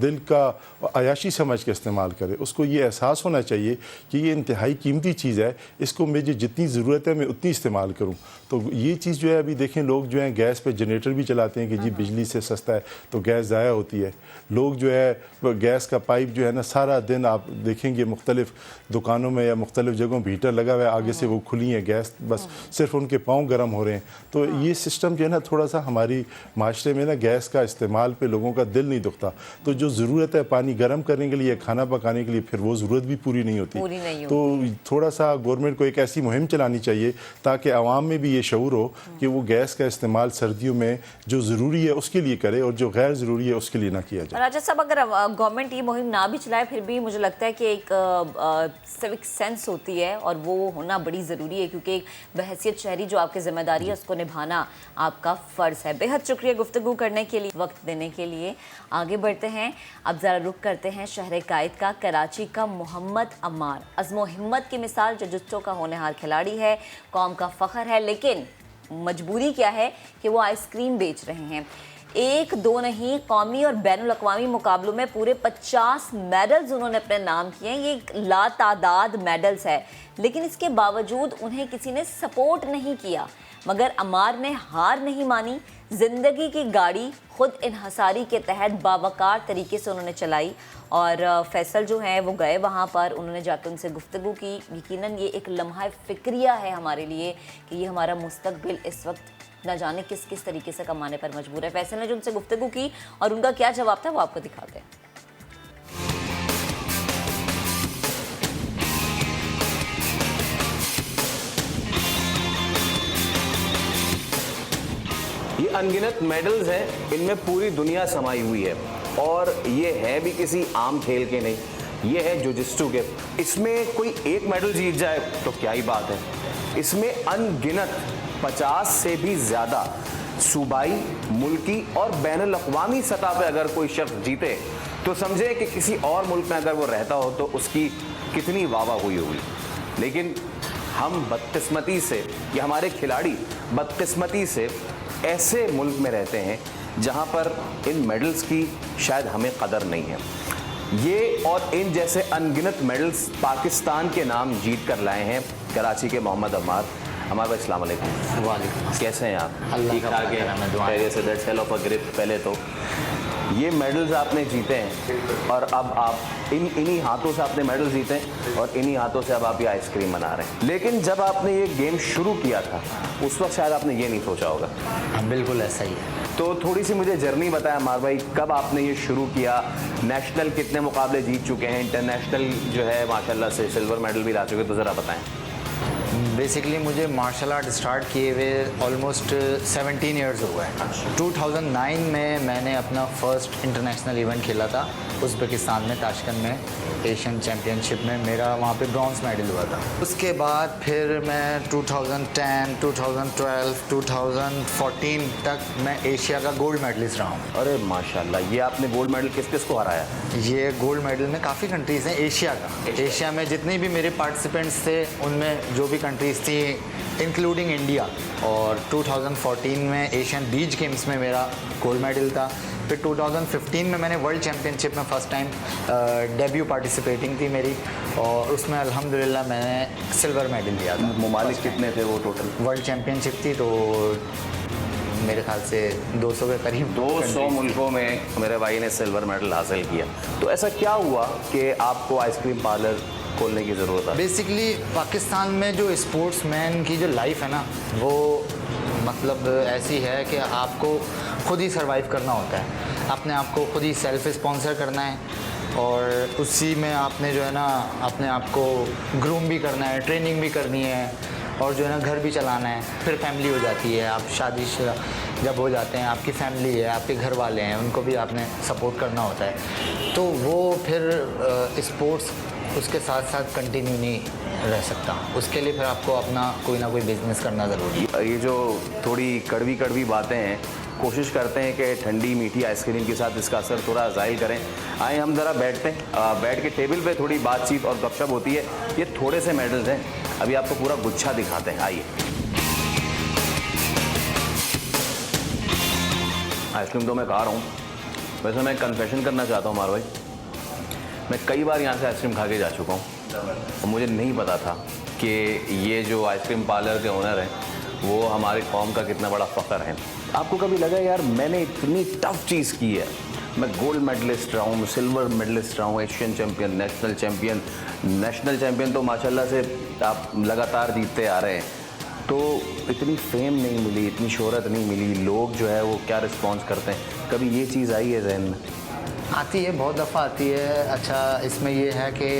दिल का अयाशी समझ के इस्तेमाल करे। उसको ये एहसास होना चाहिए कि ये इंतहाई कीमती चीज़ है, इसको मुझे जितनी ज़रूरत है मैं उतनी इस्तेमाल करूँ। तो ये चीज़ जो है, अभी देखें लोग जो हैं गैस पे जनरेटर भी चलाते हैं कि जी बिजली से सस्ता है, तो गैस ज़ाया होती है। लोग जो है गैस का पाइप जो है ना, सारा दिन आप देखेंगे मुख्तलिफ दुकानों में या मुख्तलिफ जगहों पर हीटर लगा हुआ है, आगे से वो खुली है गैस, बस सिर्फ उनके पाँव गर्म हो रहे हैं। तो ये सिस्टम जो है ना, थोड़ा सा हमारी माशरे में ना गैस का इस्तेमाल पे लोगों का दिल नहीं दुखता। तो जो ज़रूरत है पानी गर्म करने के लिए, खाना पकाने के लिए, फिर वो ज़रूरत भी पूरी नहीं होती। तो थोड़ा सा गवर्नमेंट को एक ऐसी मुहिम चलानी चाहिए ताकि आवाम में भी ये शऊर हो कि वो गैस का इस्तेमाल सर्दियों में जो ज़रूरी है उसके लिए करे और जो गैर ज़रूरी है उसके लिए ना किया जाए। राजा साहब, अगर गवर्नमेंट ये मुहिम ना भी चलाए, फिर भी मुझे लगता है कि एक सिविक सेंस होती है और वो होना बड़ी ज़रूरी है, क्योंकि एक बहैसियत शहरी जो आपकी जिम्मेदारी है उसको निभाना आपका फ़र्ज़ है। बेहद शुक्रिया गुफ्तगू करने के लिए, वक्त देने के लिए। आगे बढ़ते हैं, अब ज़रा रुख करते हैं शहर कायद का। कराची का मोहम्मद अम्मार अज़्मो हिम्मत की मिसाल, जुजुत्सु का होनहार खिलाड़ी है, कौम का फ़ख्र है, लेकिन मजबूरी क्या है कि वो आइसक्रीम बेच रहे हैं। एक दो नहीं, कौमी और बैनुल अक़वामी मुकाबलों में पूरे 50 मेडल्स उन्होंने अपने नाम किए हैं। ये लातादाद मेडल्स है, लेकिन इसके बावजूद उन्हें किसी ने सपोर्ट नहीं किया। मगर अम्मार ने हार नहीं मानी, ज़िंदगी की गाड़ी खुद इन्हसारी के तहत बावकार तरीके से उन्होंने चलाई। और फैसल जो हैं वो गए वहाँ पर, उन्होंने जाकर उनसे गुफ्तगू की। यकीनन ये एक लम्हा फ़िक्रिया है हमारे लिए कि ये हमारा मुस्तकबिल इस वक्त न जाने किस किस तरीके से कमाने पर मजबूर है। फैसल ने जो उनसे गुफ्तगू की और उनका क्या जवाब था वो आपको दिखाते हैं। ये अनगिनत मेडल्स हैं, इनमें पूरी दुनिया समाई हुई है और ये है भी किसी आम खेल के नहीं, ये है जुजित्सु के। इसमें कोई एक मेडल जीत जाए तो क्या ही बात है, इसमें अनगिनत 50 से भी ज़्यादा सूबाई, मुल्की और बैनुल अक़वामी सतह पे अगर कोई शख्स जीते तो समझे कि किसी और मुल्क में अगर वो रहता हो तो उसकी कितनी वाह हुई होगी। लेकिन हम बदकिस्मती से, या हमारे खिलाड़ी बदकिस्मती से ऐसे मुल्क में रहते हैं जहां पर इन मेडल्स की शायद हमें कदर नहीं है। ये और इन जैसे अनगिनत मेडल्स पाकिस्तान के नाम जीत कर लाए हैं कराची के मोहम्मद अम्मार। अम्मार भाई अस्सलाम वालेकुम। वालेकुम। कैसे हैं आप? ठीक ठाक है, खैरियत से? That's hell of a great. पहले तो ये मेडल्स आपने जीते हैं और अब आप इन्हीं हाथों से आपने मेडल जीते हैं और इन्हीं हाथों से अब आप ये आइसक्रीम बना रहे हैं। लेकिन जब आपने ये गेम शुरू किया था उस वक्त शायद आपने ये नहीं सोचा होगा। हाँ, बिल्कुल ऐसा ही है। तो थोड़ी सी मुझे जर्नी बताएं अम्मार भाई, कब आपने ये शुरू किया? नेशनल कितने मुकाबले जीत चुके हैं? इंटरनेशनल जो है माशाल्लाह से सिल्वर मेडल भी ला चुके, तो ज़रा बताएं। बेसिकली मुझे मार्शल आर्ट स्टार्ट किए हुए ऑलमोस्ट 17 ईयर्स हो गए। 2009 में मैंने अपना फर्स्ट इंटरनेशनल इवेंट खेला था उज़्बेकिस्तान में, ताशकंद में, एशियन चैम्पियनशिप में। मेरा वहाँ पे ब्रॉन्ज मेडल हुआ था। उसके बाद फिर मैं 2010, 2012, 2014 तक मैं एशिया का गोल्ड मेडलिस्ट रहा हूँ। अरे माशाल्लाह, ये आपने गोल्ड मेडल किस किस को हराया? ये गोल्ड मेडल में काफ़ी कंट्रीज़ हैं एशिया का। एशिया में जितने भी मेरे पार्टिसिपेंट्स थे उनमें जो भी कंट्रीज़ थी इंक्लूडिंग इंडिया। और 2014 में एशियन बीच गेम्स में मेरा गोल्ड मेडल था। फिर 2015 में मैंने वर्ल्ड चैम्पियनशिप में फ़र्स्ट टाइम डेब्यू पार्टिसिपेटिंग थी मेरी, और उसमें अल्हम्दुलिल्लाह मैंने सिल्वर मेडल लिया था। ममालिक कितने थे वो टोटल? वर्ल्ड चैम्पियनशिप थी तो मेरे ख्याल से 200 के करीब 200 मुल्कों में मेरे भाई ने सिल्वर मेडल हासिल किया। तो ऐसा क्या हुआ कि आपको आइसक्रीम पार्लर खोलने की ज़रूरत है? बेसिकली पाकिस्तान में जो स्पोर्ट्समैन की जो लाइफ है ना, वो मतलब ऐसी है कि आपको खुद ही सरवाइव करना होता है, अपने आप को खुद ही सेल्फ स्पॉन्सर करना है, और उसी में आपने जो है ना अपने आप को ग्रूम भी करना है, ट्रेनिंग भी करनी है, और जो है ना घर भी चलाना है। फिर फैमिली हो जाती है, आप शादी जब हो जाते हैं, आपकी फैमिली है, आपके घर वाले हैं, उनको भी आपने सपोर्ट करना होता है। तो वो फिर स्पोर्ट्स उसके साथ साथ कंटिन्यू नहीं रह सकता, उसके लिए फिर आपको अपना कोई ना कोई बिजनेस करना ज़रूरी है। ये जो थोड़ी कड़वी कड़वी बातें हैं, कोशिश करते हैं कि ठंडी मीठी आइसक्रीम के साथ इसका असर थोड़ा ज़ाहिर करें। आए हम ज़रा बैठते हैं, बैठ के टेबल पे थोड़ी बातचीत और गपशप होती है। ये थोड़े से मेडल्स हैं, अभी आपको पूरा गुच्छा दिखाते हैं। आइए। आइसक्रीम तो मैं खा रहा हूँ, वैसे मैं कन्फेशन करना चाहता हूँ मार भाई, मैं कई बार यहाँ से आइसक्रीम खा के जा चुका हूँ और मुझे नहीं पता था कि ये जो आइसक्रीम पार्लर के ओनर हैं वो हमारी कौम का कितना बड़ा फ़ख्र है। आपको कभी लगा यार मैंने इतनी टफ चीज़ की है मैं गोल्ड मेडलिस्ट रहा हूँ, सिल्वर मेडलिस्ट रहा हूँ, एशियन चैम्पियन, नेशनल चैम्पियन तो माशाल्लाह से आप लगातार जीतते आ रहे हैं। तो इतनी फेम नहीं मिली, इतनी शोहरत नहीं मिली, लोग जो है वो क्या रिस्पॉन्स करते हैं, कभी ये चीज़ आई है जहन में? आती है, बहुत दफ़ा आती है। अच्छा, इसमें ये है कि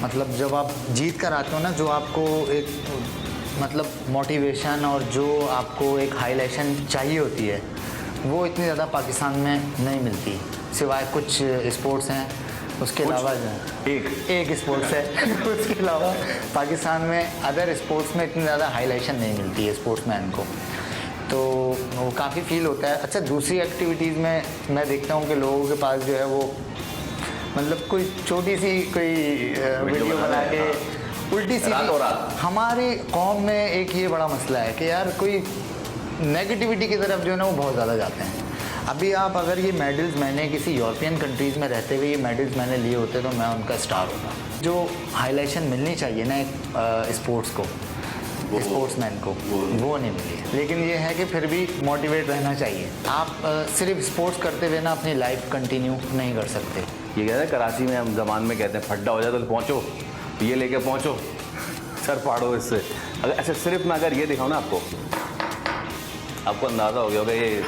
मतलब जब आप जीत कर आते हो ना, जो आपको एक मतलब मोटिवेशन और जो आपको एक हाईलाइशन चाहिए होती है, वो इतनी ज़्यादा पाकिस्तान में नहीं मिलती, सिवाय कुछ स्पोर्ट्स हैं उसके अलावा। एक स्पोर्ट्स है उसके अलावा पाकिस्तान में अदर स्पोर्ट्स में इतनी ज़्यादा हाईलाइशन नहीं मिलती है स्पोर्ट्समैन को, तो वो काफ़ी फील होता है। अच्छा, दूसरी एक्टिविटीज़ में मैं देखता हूँ कि लोगों के पास जो है वो मतलब कोई छोटी सी कोई वीडियो बना के उल्टी सी। हमारी कौम में एक ये बड़ा मसला है कि यार कोई नेगेटिविटी की तरफ जो है ना वो बहुत ज़्यादा जाते हैं। अभी आप अगर ये मेडल्स मैंने किसी यूरोपियन कंट्रीज़ में रहते हुए ये मेडल्स मैंने लिए होते तो मैं उनका स्टार होता। जो हाईलाइशन मिलनी चाहिए ना एक स्पोर्ट्स को, स्पोर्ट्समैन को, वो नहीं मिली। लेकिन ये है कि फिर भी मोटिवेट रहना चाहिए। आप सिर्फ स्पोर्ट्स करते हुए ना अपनी लाइफ कंटिन्यू नहीं कर सकते। ये कहते हैं कराची में हम जबान में कहते हैं फड्डा हो जाए तो पहुँचो, ये लेके पहुँचो, सर फाड़ो इससे। अगर अच्छा सिर्फ मैं अगर ये दिखाऊँ ना आपको अंदाज़ा हो गया होगा ये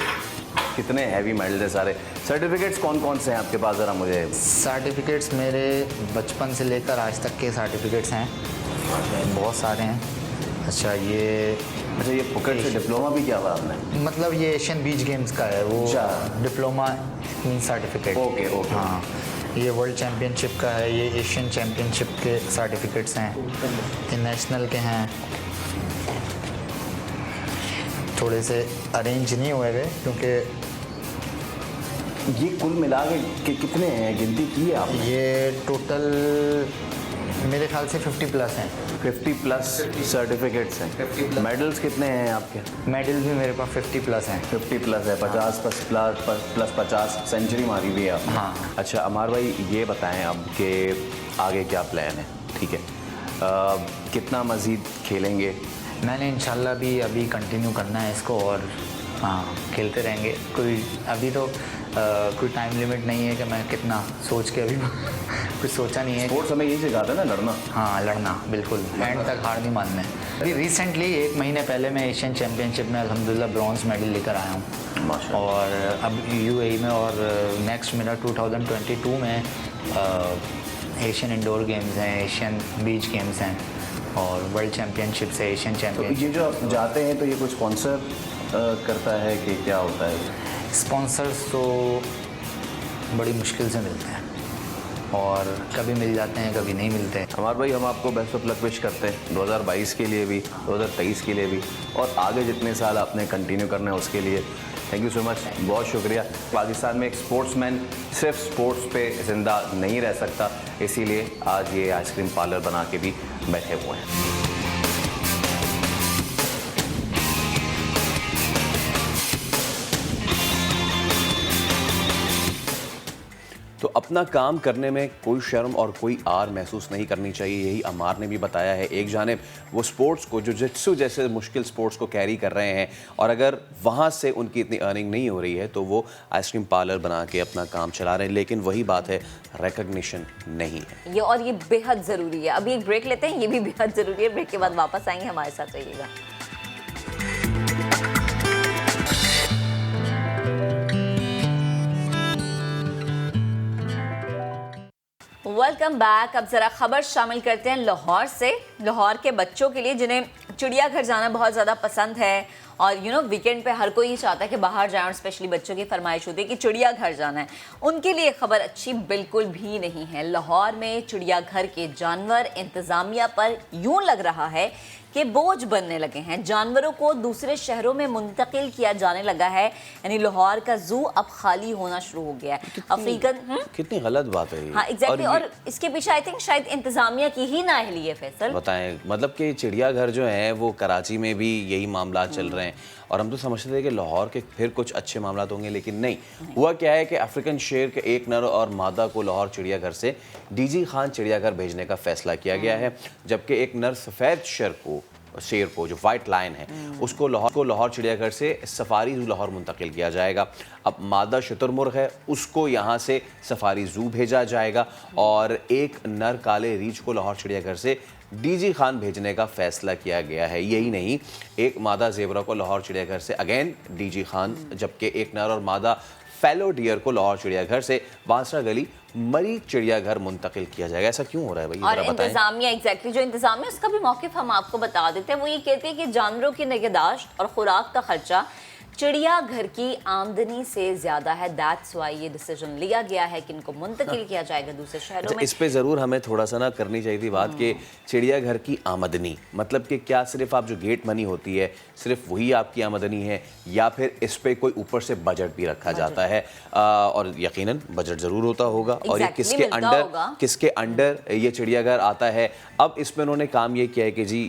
कितने हैवी मेडल्स हैं सारे। सर्टिफिकेट्स कौन कौन से हैं आपके पास, ज़रा मुझे? सर्टिफिकेट्स मेरे बचपन से लेकर आज तक के सर्टिफिकेट्स हैं, बहुत सारे हैं। अच्छा ये पुकेट से डिप्लोमा भी किया हुआ आपने? मतलब ये एशियन बीच गेम्स का है वो डिप्लोमा सर्टिफिकेट। ओके। हाँ, ये वर्ल्ड चैम्पियनशिप का है, ये एशियन चैम्पियनशिप के सर्टिफिकेट्स हैं, ये नेशनल के हैं। थोड़े से अरेंज नहीं हुए हुए क्योंकि ये कुल मिला के कितने हैं, गिनती की है आपने? ये टोटल मेरे ख्याल से 50 प्लस हैं। 50 प्लस सर्टिफिकेट्स हैं। मेडल्स कितने हैं आपके? मेडल्स भी मेरे पास 50 प्लस हैं। 50 प्लस है, 50 प्लस 50 सेंचुरी मारी भी है आपने। हाँ। अच्छा अमर भाई ये बताएं अब कि आगे क्या प्लान है? ठीक है, कितना मज़ीद खेलेंगे? मैंने इंशाल्लाह भी अभी कंटिन्यू करना है इसको और हाँ खेलते रहेंगे। कोई अभी तो कोई टाइम लिमिट नहीं है कि मैं कितना सोच के अभी कुछ सोचा नहीं है। स्पोर्ट्स हमें यही सिखाता है ना, लड़ना। हाँ लड़ना, बिल्कुल, एंड तक हार नहीं मानना है। अभी रिसेंटली 1 महीने पहले मैं एशियन चैम्पियनशिप में अल्हम्दुलिल्लाह ब्रॉन्ज मेडल लेकर आया हूँ माशाल्लाह। और अब यूएई में और नेक्स्ट मेरा 2022 में एशियन इंडोर गेम्स हैं, एशियन बीच गेम्स हैं और वर्ल्ड चैम्पियनशिप से एशियन तो चैम्पियनशिप। ये जो आप जाते हैं तो ये कुछ स्पॉन्सर करता है कि क्या होता है? स्पॉन्सर्स तो बड़ी मुश्किल से मिलते हैं और कभी मिल जाते हैं कभी नहीं मिलते हैं। हमारे भाई हम आपको बेस्ट ऑफ लक विश करते हैं 2022 के लिए भी, 2023 के लिए भी और आगे जितने साल आपने कंटिन्यू करना है उसके लिए। थैंक यू सो मच, बहुत शुक्रिया। पाकिस्तान में एक स्पोर्ट्समैन सिर्फ स्पोर्ट्स पे ज़िंदा नहीं रह सकता, इसीलिए आज ये आइसक्रीम पार्लर बना के भी बैठे हुए हैं। तो अपना काम करने में कोई शर्म और कोई आर महसूस नहीं करनी चाहिए, यही अमार ने भी बताया है। एक जानिब वो स्पोर्ट्स को, जुजित्सु जैसे मुश्किल स्पोर्ट्स को कैरी कर रहे हैं और अगर वहाँ से उनकी इतनी अर्निंग नहीं हो रही है तो वो आइसक्रीम पार्लर बना के अपना काम चला रहे हैं। लेकिन वही बात है, रिकग्निशन नहीं है ये, और ये बेहद ज़रूरी है। अभी एक ब्रेक लेते हैं, ये भी बेहद ज़रूरी है। ब्रेक के बाद वापस आएंगे, हमारे साथ रहिएगा। Welcome back. अब ज़रा खबर शामिल करते हैं लाहौर से। लाहौर के बच्चों के लिए जिन्हें चिड़ियाघर जाना बहुत ज़्यादा पसंद है और वीकेंड पे हर कोई ही चाहता है कि बाहर जाए और स्पेशली बच्चों की फरमाइश होती है कि चिड़ियाघर जाना है, उनके लिए खबर अच्छी बिल्कुल भी नहीं है। लाहौर में चिड़ियाघर के जानवर इंतज़ामिया पर यूँ लग रहा है कि बोझ बनने लगे हैं। जानवरों को दूसरे शहरों में मुंतकिल किया जाने लगा है, यानी लाहौर का जू अब खाली होना शुरू हो गया है। अफ्रीकन कितनी गलत बात है ये। हाँ एग्जैक्टली, और इसके पीछे आई थिंक शायद इंतजामिया की ही नाअहली है। फैसल बताएं, मतलब कि चिड़ियाघर जो है वो कराची में भी यही मामला चल रहे हैं और हम तो समझते थे कि लाहौर के फिर कुछ अच्छे मामला होंगे, लेकिन नहीं हुआ। क्या है कि अफ्रीकन शेर के एक नर और मादा को लाहौर चिड़ियाघर से डीजी खान चिड़ियाघर भेजने का फैसला किया गया है, जबकि एक नर सफ़ेद शेर को शेर को, जो वाइट लायन है, उसको लाहौर चिड़ियाघर से सफारी जू लाहौर मुंतकिल किया जाएगा। अब मादा शुतुरमुर्ग है, उसको यहाँ से सफारी जू भेजा जाएगा और एक नर काले रीछ को लाहौर चिड़ियाघर से डीजी खान भेजने का फैसला किया गया है। यही नहीं, एक मादा जेबरा को लाहौर चिड़ियाघर से अगेन डीजी खान, जबकि एक नर और मादा फैलो डियर को लाहौर चिड़ियाघर से बांसरा गली मरी चिड़ियाघर मुंतकिल किया जाएगा। ऐसा क्यों हो रहा है भाई? और इंतजामिया एग्जैक्टली जो इंतजामिया उसका भी मौक़िफ़ हम आपको बता देते हैं। वो ये कहते हैं कि जानवरों की निगहदाश्त और खुराक का खर्चा चिड़ियाघर की आमदनी से ज्यादा है। दैट्स वाई ये डिसीजन लिया गया है कि इनको मुंतकिल किया जाएगा दूसरे शहरों में। इस पे ज़रूर हमें थोड़ा सा ना करनी चाहिए थी बात कि चिड़ियाघर की आमदनी मतलब कि क्या सिर्फ आप जो गेट मनी होती है सिर्फ वही आपकी आमदनी है, या फिर इस पे कोई ऊपर से बजट भी रखा जाता है? और यकीनन बजट ज़रूर होता होगा। और ये किसके अंडर ये चिड़ियाघर आता है? अब इसमें उन्होंने काम ये किया है कि जी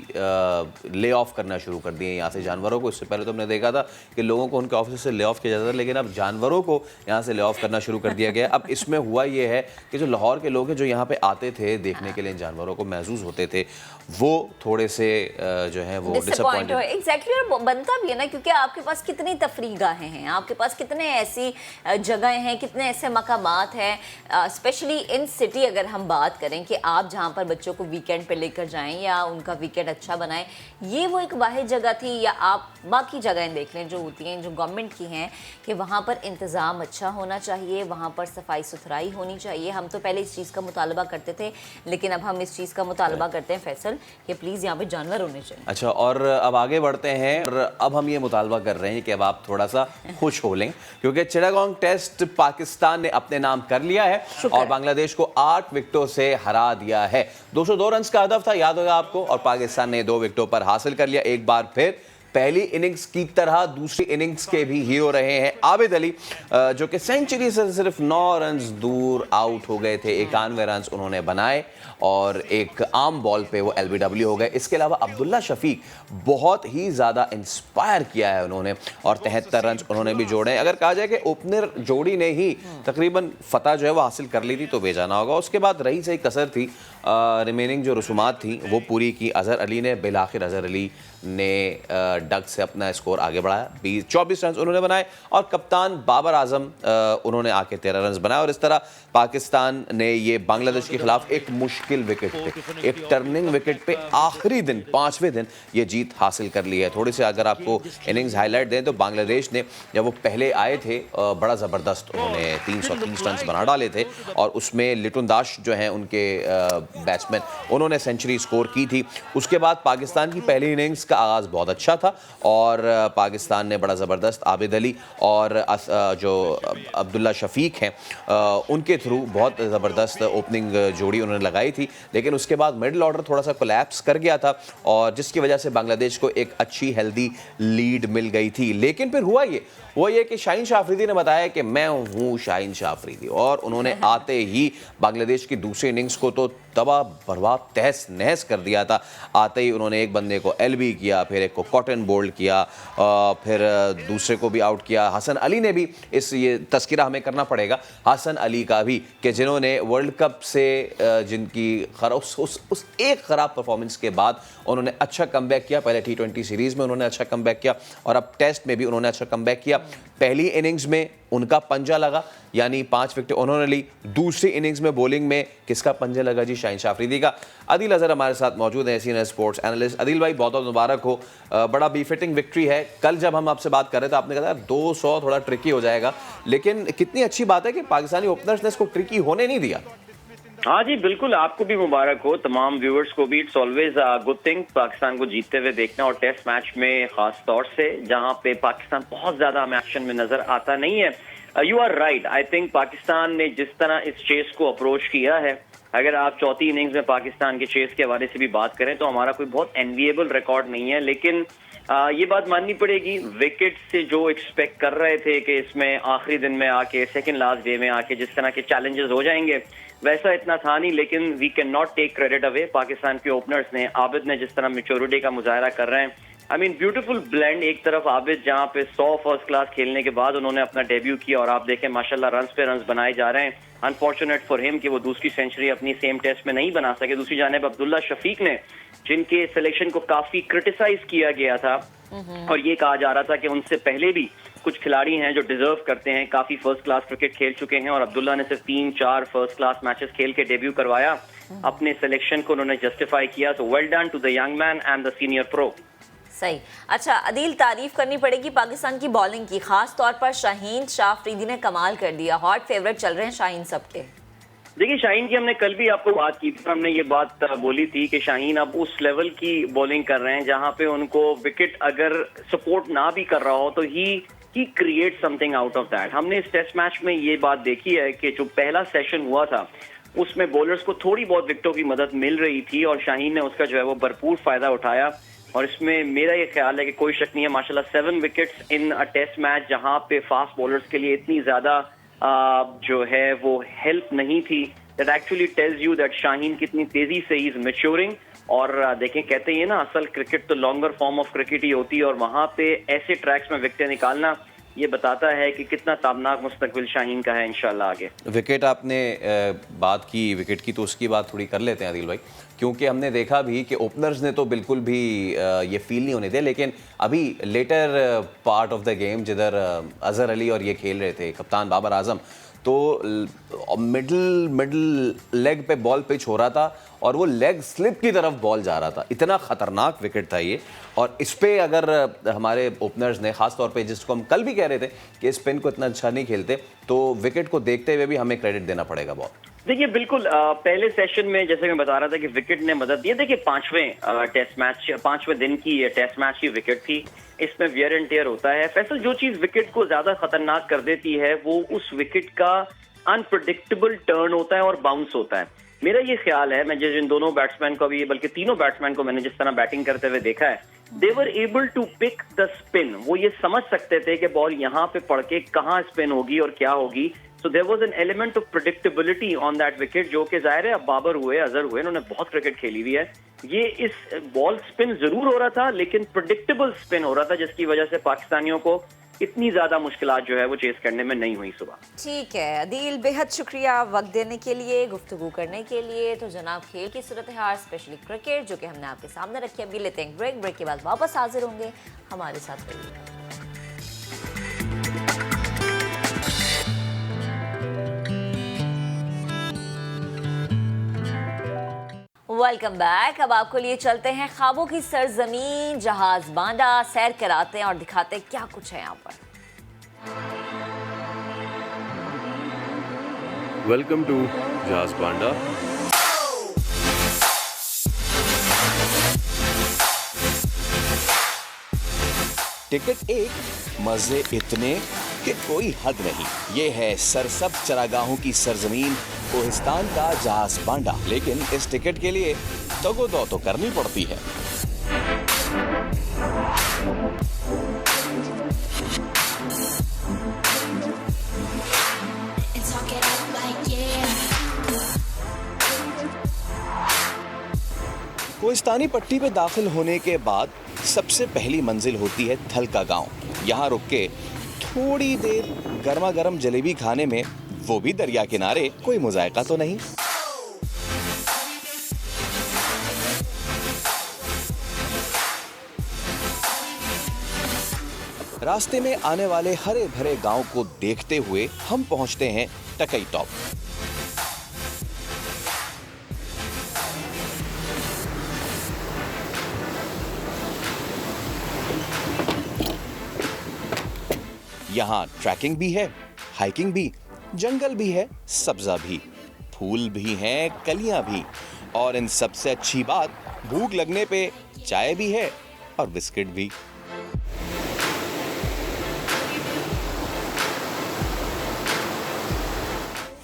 ले ऑफ करना शुरू कर दिए यहाँ से जानवरों को। इससे पहले तो हमने देखा था कि लोगों को उनके ऑफिस से ले ऑफ किया जाता था, लेकिन अब जानवरों को यहाँ से ले ऑफ करना शुरू कर दिया गया। अब इसमें हुआ ये है कि जो लाहौर के लोग हैं जो यहाँ पे आते थे देखने के लिए इन जानवरों को, महसूस होते थे, वो थोड़े से जो है वो डिसअपॉइंटेड। एग्जैक्टली, और बनता भी है ना, क्योंकि आपके पास कितनी तफरीगाहें हैं, आपके पास कितने ऐसी जगहें हैं, कितने ऐसे मकामात हैं, स्पेशली इन सिटी अगर हम बात करें कि आप जहाँ पर बच्चों को वीकेंड पे लेकर जाएं या उनका वीकेंड अच्छा बनाएं। ये वो एक वाहिद जगह थी, या आप बाकी जगहें देख लें जो होती हैं जो गवर्नमेंट की हैं कि वहाँ पर इंतज़ाम अच्छा होना चाहिए, वहाँ पर सफाई सुथराई होनी चाहिए। हम तो पहले इस चीज़ का मुतालबा करते थे, लेकिन अब हम इस चीज़ का मुतालबा करते हैं फैसल कि प्लीज़ यहाँ पे जानवर होने चाहिए। अच्छा, और अब आगे बढ़ते हैं और अब हम ये मुतालबा कर रहे हैं कि अब आप थोड़ा सा खुश हो लें, क्योंकि चिटागोंग टेस्ट पाकिस्तान ने अपने नाम कर लिया है और बांग्लादेश को 8 विकेटों से हरा दिया है। 202 रन का हदफ था, याद होगा आपको, और पाकिस्तान ने 2 विकेटों पर हासिल कर लिया। एक बार फिर पहली इनिंग्स की तरह दूसरी इनिंग्स के भी हीरो रहे हैं आबिद अली, जो कि सेंचुरी से सिर्फ 9 रन दूर आउट हो गए थे। 91 रन उन्होंने बनाए और एक आम बॉल पे वो एलबीडब्ल्यू हो गए। इसके अलावा अब्दुल्ला शफीक बहुत ही ज़्यादा इंस्पायर किया है उन्होंने और 73 रन उन्होंने भी जोड़े। अगर कहा जाए कि ओपनर जोड़ी ने ही तकरीबन फतह जो है वो हासिल कर ली थी तो बेजाना होगा। उसके बाद रही सही कसर थी, रिमेनिंग जो रसूमात थी वो पूरी की अजहर अली ने। बिलाखिर अजहर अली ने डग से अपना स्कोर आगे बढ़ाया, 24 रन उन्होंने बनाए और कप्तान बाबर आजम उन्होंने आके 13 रन बनाए। और इस तरह पाकिस्तान ने ये बांग्लादेश के खिलाफ एक मुश्किल विकेट पे, एक टर्निंग विकेट पे आखिरी दिन 5वें दिन ये जीत हासिल कर ली है। थोड़ी सी अगर आपको इनिंग्स हाईलाइट दें तो बांग्लादेश ने जब वो पहले आए थे बड़ा ज़बरदस्त उन्होंने 330 रन बना डाले थे और उसमें लिटुन दास जो हैं उनके बैट्समैन उन्होंने सेंचुरी स्कोर की थी। उसके बाद पाकिस्तान की पहली इनिंग्स का आगाज़ बहुत अच्छा था और पाकिस्तान ने बड़ा ज़बरदस्त आबिद अली और जो अब्दुल्ला शफीक हैं उनके थ्रू बहुत ज़बरदस्त ओपनिंग जोड़ी उन्होंने लगाई थी। लेकिन उसके बाद मिडिल ऑर्डर थोड़ा सा कोलैप्स कर गया था और जिसकी वजह से बांग्लादेश को एक अच्छी हेल्दी लीड मिल गई थी। लेकिन फिर हुआ ये कि शाहीन शाह अफरीदी ने बताया कि मैं हूँ शाहीन शाह अफरीदी, और उन्होंने आते ही बांग्लादेश की दूसरी इनिंग्स को तो तबाह बर्बाद तहस नहस कर दिया था। आते ही उन्होंने एक बंदे को एलबी किया, फिर एक को कॉटन बोल्ड किया, फिर दूसरे को भी आउट किया। हसन अली ने भी ये तस्करा हमें करना पड़ेगा हसन अली का भी कि जिन्होंने वर्ल्ड कप से जिनकी उस एक ख़राब परफॉर्मेंस के बाद उन्होंने अच्छा कमबैक किया। पहले T20 सीरीज़ में उन्होंने अच्छा कमबैक किया और अब टेस्ट में भी उन्होंने अच्छा कमबैक किया। पहली इनिंग्स में उनका पंजा लगा, यानी 5 विकेट उन्होंने ली। दूसरी इनिंग्स में बॉलिंग में किसका पंजा लगा जी? शाहीन शाह अफरीदी का। अदिल अजहर हमारे साथ मौजूद है, सीनियर स्पोर्ट्स एनालिस्ट। अदिल भाई बहुत बहुत मुबारक हो, बड़ा बीफिटिंग विक्ट्री है। कल जब हम आपसे बात कर रहे थे आपने कहा 200 थोड़ा ट्रिकी हो जाएगा, लेकिन कितनी अच्छी बात है कि पाकिस्तानी ओपनर्स ने इसको ट्रिकी होने नहीं दिया। हाँ जी बिल्कुल, आपको भी मुबारक हो, तमाम व्यूअर्स को भी। It's always good thing Pakistan को जीतते हुए देखना, और टेस्ट मैच में खास तौर से जहां पे पाकिस्तान बहुत ज्यादा हमें एक्शन में नजर आता नहीं है। You are right, I think Pakistan ने जिस तरह इस चेस को अप्रोच किया है, अगर आप चौथी इनिंग्स में पाकिस्तान के चेस के हवाले से भी बात करें तो हमारा कोई बहुत एनविएबल रिकॉर्ड नहीं है, लेकिन ये बात माननी पड़ेगी विकेट से जो एक्सपेक्ट कर रहे थे कि इसमें आखिरी दिन में आके सेकंड लास्ट डे में आके जिस तरह के चैलेंजेस हो जाएंगे वैसा इतना था नहीं। लेकिन we can not take credit away, Pakistan के ओपनर्स ने, आबिद ने जिस तरह मैच्योरिटी का मुजाहरा कर रहे हैं, आई मीन ब्यूटीफुल ब्लेंड। एक तरफ आबिद जहां पे 100 फर्स्ट क्लास खेलने के बाद उन्होंने अपना डेब्यू किया और आप देखें माशाल्लाह रन्स पे रन्स बनाए जा रहे हैं। अनफॉर्चुनेट फॉर हिम कि वो दूसरी सेंचुरी अपनी सेम टेस्ट में नहीं बना सके। दूसरी जानिब अब्दुल्ला शफीक ने, जिनके सिलेक्शन को काफी क्रिटिसाइज किया गया था और ये कहा जा रहा था कि उनसे पहले भी कुछ खिलाड़ी हैं जो डिजर्व करते हैं, काफी फर्स्ट क्लास क्रिकेट खेल चुके हैं और अब्दुल्ला ने सिर्फ 3-4 फर्स्ट क्लास मैचेस खेल के डेब्यू करवाया। अपने सिलेक्शन को उन्होंने जस्टिफाई किया। तो well done to the young man and the senior pro. सही। अच्छा अदील, तारीफ करनी पड़ेगी पाकिस्तान की बॉलिंग की, खास तौर पर शाहीन शाह अफरीदी ने कमाल कर दिया। हॉट फेवरेट चल रहे हैं शाहीन सबके। देखिए शाहीन की हमने कल भी आपको बात की थी, हमने ये बात बोली थी कि शाहीन अब उस लेवल की बॉलिंग कर रहे हैं जहां पे उनको विकेट अगर सपोर्ट ना भी कर रहा हो तो ही create something out of that. हमने इस टेस्ट मैच में ये बात देखी है कि जो पहला सेशन हुआ था उसमें बॉलर्स को थोड़ी बहुत विकेटों की मदद मिल रही थी और शाहीन ने उसका जो है वो भरपूर फायदा उठाया। और इसमें मेरा ये ख्याल है कि कोई शक नहीं है, माशाल्लाह 7 wickets in a test match जहां पे फास्ट बॉलर्स के लिए इतनी ज्यादा जो है वो हेल्प नहीं थी। That actually tells you that Shaheen कितनी तेजी से ही इज मैच्योरिंग। और देखें, कहते हैं ना असल क्रिकेट तो लॉन्गर फॉर्म ऑफ क्रिकेट ही होती है और वहां पे ऐसे ट्रैक्स में विकेटें निकालना ये बताता है कि कितना ताबनाक मुस्तकबिल शाहीन का है इंशाल्लाह आगे। विकेट आपने बात की विकेट की, तो उसकी बात थोड़ी कर लेते हैं आदिल भाई, क्योंकि हमने देखा भी कि ओपनर्स ने तो बिल्कुल भी ये फील नहीं होने दिया, लेकिन अभी later part of the game जिधर अजहर अली और ये खेल रहे थे, कप्तान बाबर आजम, तो मिडल लेग पे बॉल पिच हो रहा था और वो लेग स्लिप की तरफ बॉल जा रहा था। इतना ख़तरनाक विकेट था ये। और इस पे अगर हमारे ओपनर्स ने, ख़ास तौर पे जिसको हम कल भी कह रहे थे कि स्पिन को इतना अच्छा नहीं खेलते, तो विकेट को देखते हुए भी हमें क्रेडिट देना पड़ेगा बहुत। देखिए बिल्कुल, पहले सेशन में जैसे मैं बता रहा था कि विकेट ने मदद दी। देखिए 5वें दिन की टेस्ट मैच की विकेट थी, इसमें वियर एंड टेयर होता है। फैसल, जो चीज विकेट को ज्यादा खतरनाक कर देती है वो उस विकेट का अनप्रेडिक्टेबल टर्न होता है और बाउंस होता है। मेरा ये ख्याल है, मैं जिन दोनों बैट्समैन को भी, बल्कि तीनों बैट्समैन को मैंने जिस तरह बैटिंग करते हुए देखा है, they were able to pick the spin. वो ये समझ सकते थे कि बॉल यहाँ पे पड़ के कहाँ स्पिन होगी और क्या होगी। So there was an element of predictability on that wicket, जो कि जाहिर है अब बाबर हुए, अजहर हुए, इन्होंने बहुत क्रिकेट खेली हुई है। ये इस बॉल स्पिन जरूर हो रहा था लेकिन प्रेडिक्टेबल स्पिन हो रहा था, जिसकी वजह से पाकिस्तानियों को इतनी ज्यादा मुश्किलात जो है वो चेस करने में नहीं हुई सुबह। ठीक है अदील, बेहद शुक्रिया वक्त देने के लिए, गुफ्तगू करने के लिए। तो जनाब, खेल की सूरत हाल स्पेशली क्रिकेट जो कि हमने आपके सामने रखी है। अभी लेते हैं ब्रेक, ब्रेक के बाद वापस हाजिर होंगे, हमारे साथ रहिएगा। Welcome back. अब आपको लिए चलते हैं ख्वाबों की सरजमीन जहाज बांडा, सैर कराते हैं और दिखाते हैं क्या कुछ है यहाँ पर। वेलकम टू जहाज बांडा। टिकट 1, मजे इतने कि कोई हद नहीं। ये है सरसब्ज चरागाहों की सरजमीन कोहिस्तान का जहाज बांडा, लेकिन इस टिकट के लिए तगोदो तो करनी पड़ती है। कोहिस्तानी पट्टी पे दाखिल होने के बाद सबसे पहली मंजिल होती है थलका गांव। यहाँ रुक के थोड़ी देर गर्मा गर्म जलेबी खाने में, वो भी दरिया किनारे, कोई मुजायका तो नहीं। रास्ते में आने वाले हरे भरे गांव को देखते हुए हम पहुंचते हैं टकई टॉप। यहाँ ट्रैकिंग भी है, हाइकिंग भी, जंगल भी है, सब्जा भी, फूल भी हैं, कलियां भी, और इन सबसे अच्छी बात, भूख लगने पे चाय भी है और बिस्किट भी।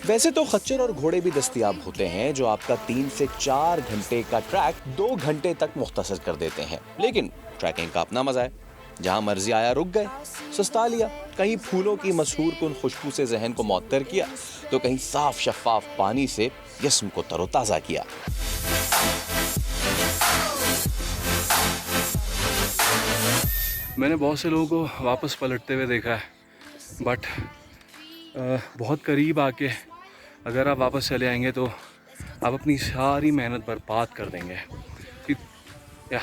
वैसे तो खच्चर और घोड़े भी दस्तयाब होते हैं जो आपका 3 से 4 घंटे का ट्रैक 2 घंटे तक मुख्तसर कर देते हैं, लेकिन ट्रैकिंग का अपना मजा है। जहां मर्जी आया रुक गए, सस्ता लिया, कहीं फूलों की मशहूर कुन खुशबू से जहन को मुअत्तर किया, तो कहीं साफ शफाफ पानी से जिस्म को तरोताजा किया। मैंने बहुत से लोगों को वापस पलटते हुए देखा है, बट बहुत करीब आके अगर आप वापस चले आएंगे तो आप अपनी सारी मेहनत बर्बाद कर देंगे। या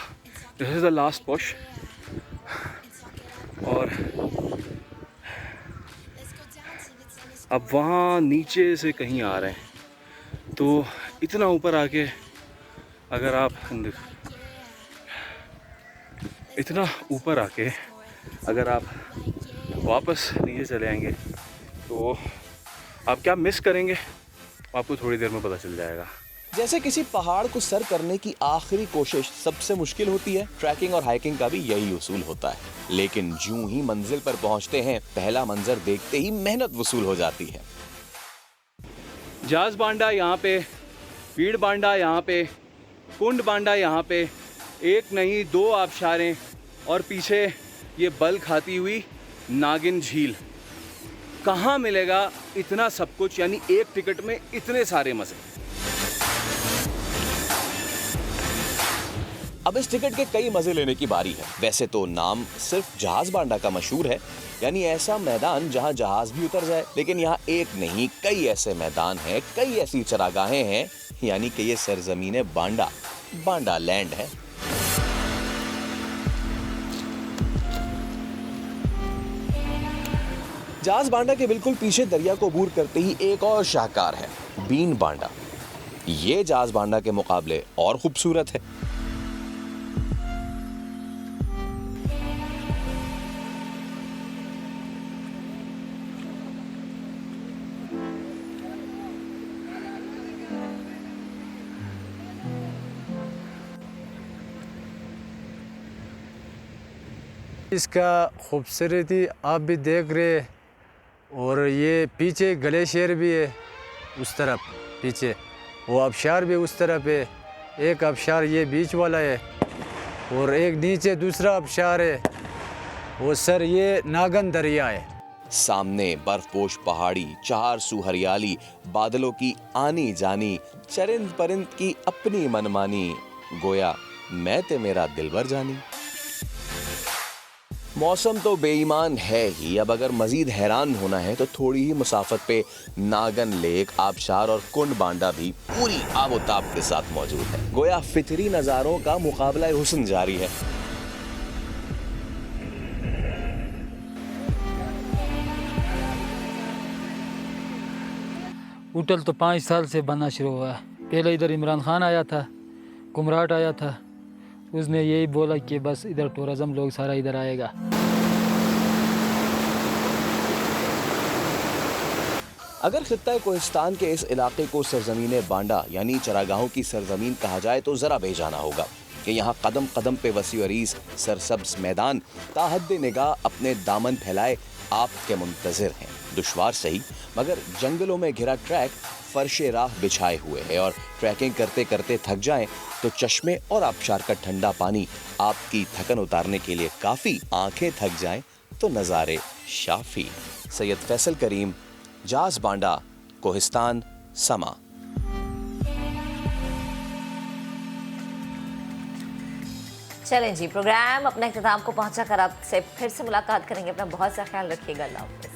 this is the last push. और अब वहाँ नीचे से कहीं आ रहे हैं, तो इतना ऊपर आके अगर आप इतना ऊपर आके अगर आप वापस नीचे चले आएंगे तो आप क्या मिस करेंगे आपको थोड़ी देर में पता चल जाएगा। जैसे किसी पहाड़ को सर करने की आखिरी कोशिश सबसे मुश्किल होती है, ट्रैकिंग और हाइकिंग का भी यही उसूल होता है। लेकिन जूं ही मंजिल पर पहुंचते हैं, पहला मंजर देखते ही मेहनत वसूल हो जाती है। जाज बांडा यहाँ पे, पीड़ बांडा यहाँ पे, कुंड बांडा यहाँ पे, एक नहीं दो आबशारें और पीछे ये बल खाती हुई नागिन झील। कहाँ मिलेगा इतना सब कुछ, यानी एक टिकट में इतने सारे मजे। अब इस टिकट के कई मजे लेने की बारी है। वैसे तो नाम सिर्फ जहाज बांडा का मशहूर है, यानी ऐसा मैदान जहां जहाज भी उतर जाए, लेकिन यहाँ एक नहीं कई ऐसे मैदान हैं, कई ऐसी चरागाहें हैं, यानी कि ये सरजमीन बांडा, बांडा लैंड है। जहाज बांडा के बिल्कुल पीछे दरिया को अबूर करते ही एक और शाहकार है, बीन बांडा। ये जहाज बांडा के मुकाबले और खूबसूरत है। इसका खूबसूरती आप भी देख रहे, और ये पीछे ग्लेशियर भी है उस तरफ, पीछे वो आबशार भी उस तरफ है। एक आबशार ये बीच वाला है और एक नीचे दूसरा आबशार है, वो सर ये नागन दरिया है। सामने बर्फपोश पहाड़ी, चार सू हरियाली, बादलों की आनी जानी, चरिंद परिंद की अपनी मनमानी, गोया मैं ते मेरा दिलबर जानी। मौसम तो बेईमान है ही। अब अगर मजीद हैरान होना है तो थोड़ी ही मुसाफत पे नागन लेक, आबशार और कुंड बांडा भी पूरी आबोताब के साथ मौजूद है। गोया फितरी नज़ारों का मुकाबला हुस्न जारी है। होटल तो 5 साल से बनना शुरू हुआ है। पहले इधर इमरान खान आया था, कुमराट आया था, उसने यही बोला कि बस इधर टूरिज़म लोग सारा इधर आएगा। अगर खित्ता कोहिस्तान के इस इलाके को सरजमीन बांडा यानी चरागाहों की सरजमीन कहा जाए तो ज़रा बेजाना होगा कि यहाँ कदम कदम पे वसी अरीज़ सरसब्ज मैदान ताहद्दे निगाह अपने दामन फैलाए आपके मुंतज़िर हैं। दुश्वार सही, मगर जंगलों में घिरा ट्रैक फर्शे राह बिछाए हुए है, और ट्रैकिंग करते करते थक जाएं तो चश्मे और आबशार का ठंडा पानी आपकी थकन उतारने के लिए काफ़ी। आंखें थक जाएं तो नज़ारे शाफी। सैयद फैसल करीम, जाज बांडा, कोहिस्तान, समा। चलें जी, प्रोग्राम अपने इख्तिताम को पहुंचा कर आपसे फिर से मुलाकात करेंगे। अपना बहुत सा ख्याल रखिएगा। अल्लाह हाफ़िज़।